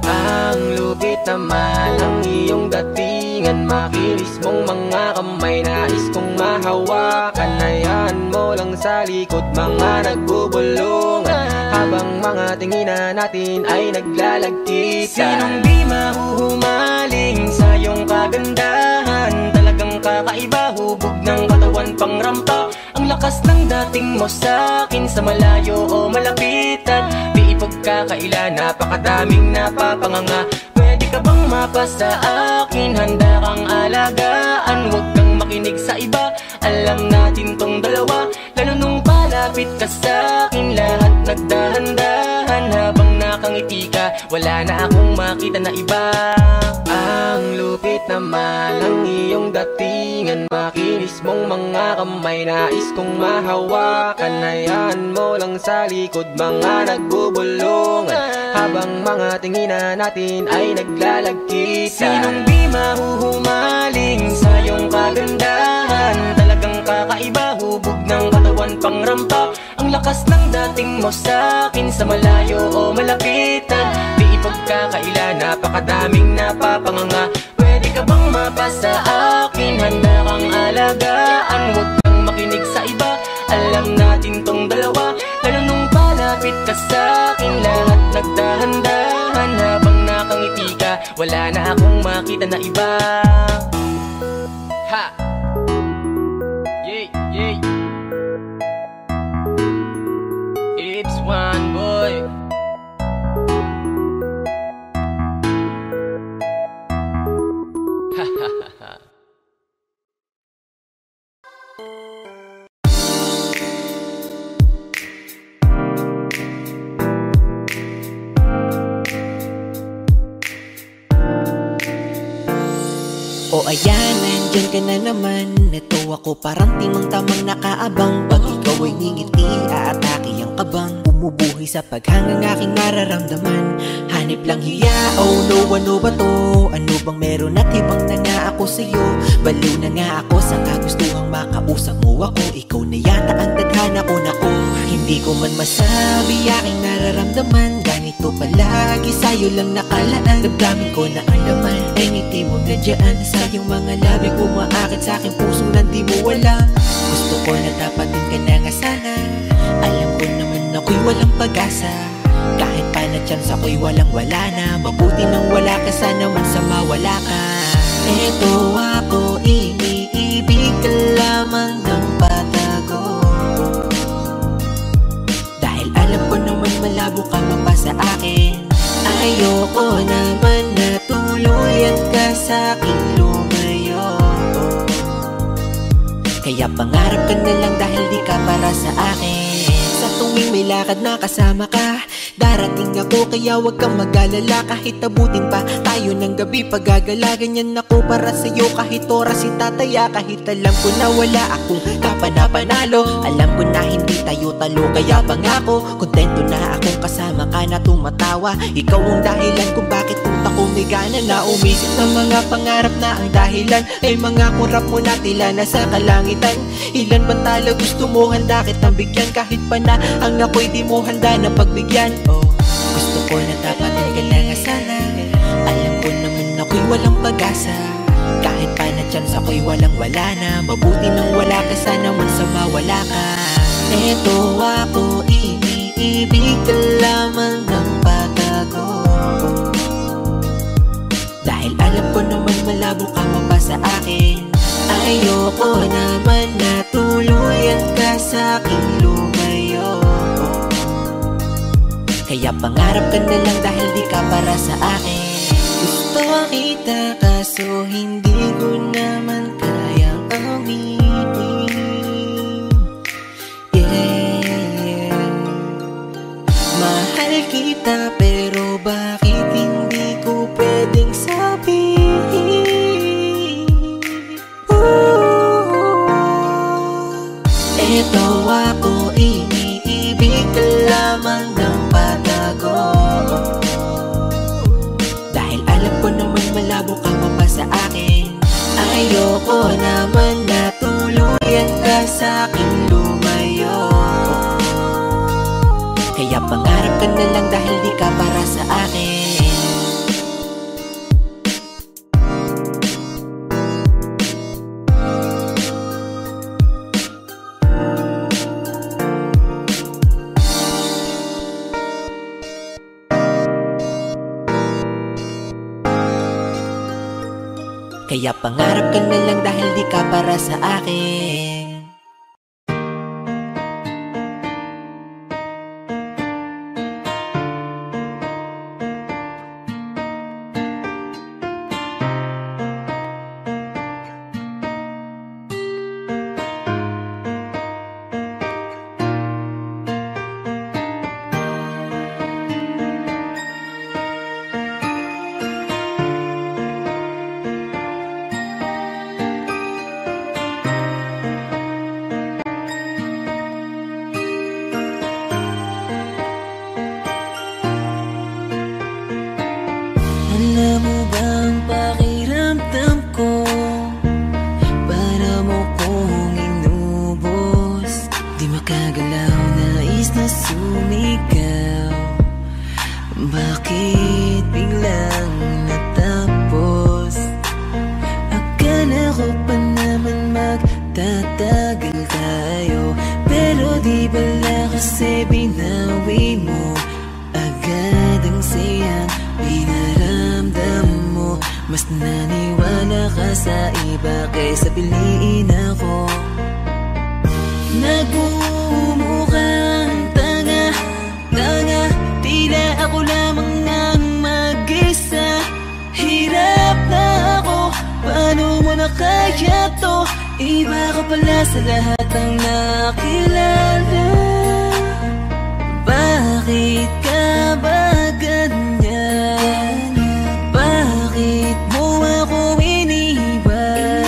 Ang lupit naman ang iyong datingan, makinis mong mga kamay, nais kong mahawakan. Hayaan mo lang sa likod mga nagbubulungan, habang mga tinginan natin ay naglalagkitan. Sinong di mahuhumaling sa iyong kagandahan? Talagang kakaiba, hubog ng katawan pang rampa. Ang lakas ng dating mo sa'kin, sa malayo o malapitan. Di ipagkakaila, napakadaming napapanganga. Pwede ka bang mapa sa akin? Handa kang alagaan, huwag kang makinig sa iba. Alam natin tong dalawa, lalo nung palapit ka sa'kin. Lahat nagdahan-dahan habang nakangiti ka. Wala na akong makita na iba. Ang lupit naman ang iyong datingan, makinis mong mga kamay, nais kong mahawakan. Hayaan mo lang sa likod mga nagbubulungan, habang mga tinginan natin ay naglalagkitan. Sinong di mahuhumaling sa iyong kagandahan? Talagang kakaiba, hubog ng katawan pang rampa. Ang lakas ng dating mo sa'kin, sa malayo o malapitan. Di ipagkakaila, napakadaming napapanganga. Pwede ka bang mapa sa akin? Handa kang alagaan, huwag kang makinig sa iba. Alam natin tong dalawa, lalo nung palapit ka sa'kin. Lahat nagdahan-dahan habang nakangiti ka. Wala na akong makita na iba. Ha! Yay, yay. It's one boy. Ha ha ha ha. O ayan, nandyan ka na naman. Neto ako parang timang tamang nakaabang. Pag ikaw ay ngingiti, aatake ang kabang. Bumubuhay sa paghangang aking nararamdaman. Hanip lang hiya, oh no, ano ba to? Ano bang meron at ibang na nga ako sa'yo? Baliw na nga ako sa kagustuhang makausap mo ako. Ikaw na yata ang tadhana ko, nako. Hindi ko man masabi aking nararamdaman. Ganito palagi sa'yo lang nakalaan. Damdamin ko na ang laman ay ngiti mo na dyan. Sa iyong mga labi umaakit sa aking puso na di mo alam. Gusto ko na tapatin ka na nga sana. Alam ko naman ako'y walang pag-asa. Kahit pa na chance ako'y walang-wala na. Mabuti nang wala ka, sana man sa mawala ka. Eto ako, iniibig ka lamang ng patago. Dahil alam ko naman malabo ka mapa sa akin. Ayoko naman na tuluyan ka sa'king lumayo. Kaya pangarap ka na lang dahil di ka para sa akin. Sa tuwing may lakad na kasama ka, darating ako kaya wag kang mag-alala. Kahit abutin pa tayo ng gabi, paggagala ganyan ako para sa'yo. Kahit oras itataya, kahit alam ko na wala akong kapanapanalo. Alam ko na hindi tayo talo, kaya pangako kontento na akong kasama ka na tumatawa. Ikaw ang dahilan kung bakit utak ko may gana na umisip ng mga pangarap na ang dahilan ay mga kurap mo na tila nasa kalangitan. Ilan bang tala gusto mo, handa kitang bigyan. Kahit pa na ang ako'y di mo handa na pagbigyan. Oh, gusto ko na tapatin ka na nga sana. Alam ko naman ako'y walang pag-asa. Kahit pa na chance ako'y walang-wala na. Mabuti nang wala ka, sana man sa mawala ka. Eto ako, iniibig ka lamang ng patago. Dahil alam ko naman malabo ka mapa sa akin. Ayoko naman na tuluyan ka sa'king Kaya pangarap ka na lang dahil di ka para sa akin. Gusto kita kaso hindi ko naman kayang aminin. Yeah. Mahal kita pero bakit hindi ko pwedeng sabihin? Eto ako, iniibig ka lamang ng patago. Dahil alam ko naman malabo ka pa sa akin. Ayoko naman na tuluyan ka sa'king lumayo. Kaya pangarap ka na lang dahil di ka para sa akin. Kaya pangarap ka na lang dahil di ka para sa akin. Alam mo bang pakiramdam ko? Para mo kong inubos. Di makagalaw, nais na sumigaw. Bakit biglang natapos? Akala ko pa naman magtatagal tayo, pero di bala kasi binawi mo agad ang sayang pinaramdam mo. Mas naniwala ka sa iba kaysa piliin ako. Nagmumukhang tanga, tila ako lamang ang mag-isa. Hirap na ako, paano mo na kaya to? Iba ka pala sa lahat ang nakilala. Bakit ka ba ganyan? Bakit mo ako iniwan?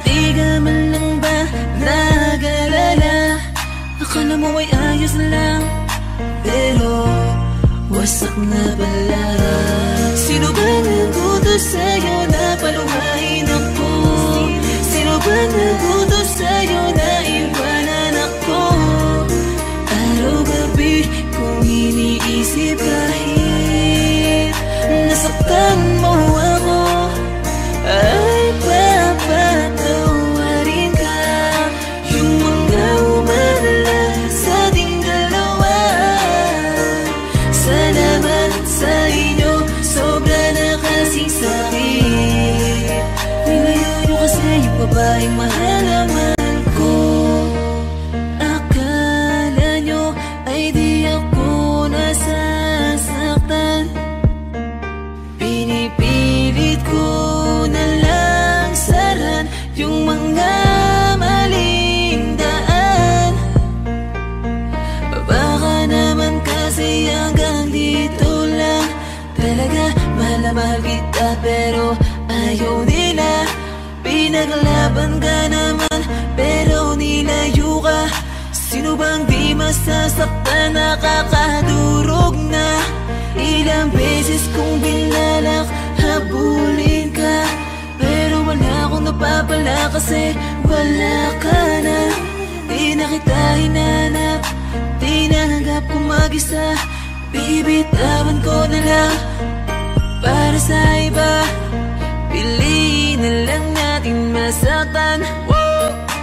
Di ka man lang ba nag-alala? Akala mo ay ayos lang, pero wasak na pala. Sino ba nagutos sa'yo na paluhain ako? Sino ba nagutos sa'yo na iwanan ako? Araw-gabi kung iniisip kahit nasaktan mo ako, ay papatawarin ka. Yung mga umalala sa ating dalawa, salamat sa inyo, sobra na kasing sakit. Nilayo nyo kasi yung babaeng mahal naman ko. Akala nyo ay di ako nasasaktan. Pinipilit ko na lang saran yung mga maling daan. Baka naman kasi hanggang dito lang. Talaga mahal na mahal kita pero ayaw nila. Pinaglaban ka naman pero nilayo ka. Sino bang di masasaktan, nakakadurog na? Ilang beses kong binalak habulin ka, pero wala akong napapala kasi wala ka na. Di na kita hinanap, di nanggap kong mag-isa. Bibitawan ko na lang para sa iba. Piliin na lang natin masaktan.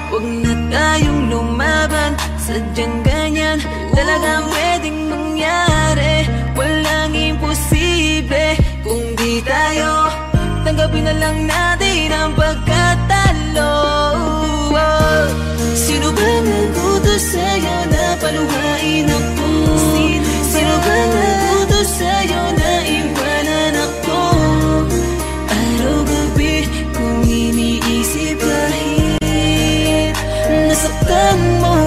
Huwag na tayong lumaban, sadyang ganyan talagang pwedeng mangyari. Walang imposible kung di tayo. Tanggapin na lang natin ang pagkatalo. Sino ba nagutos sa'yo na paluhain ako? Sino ba nasaktan mo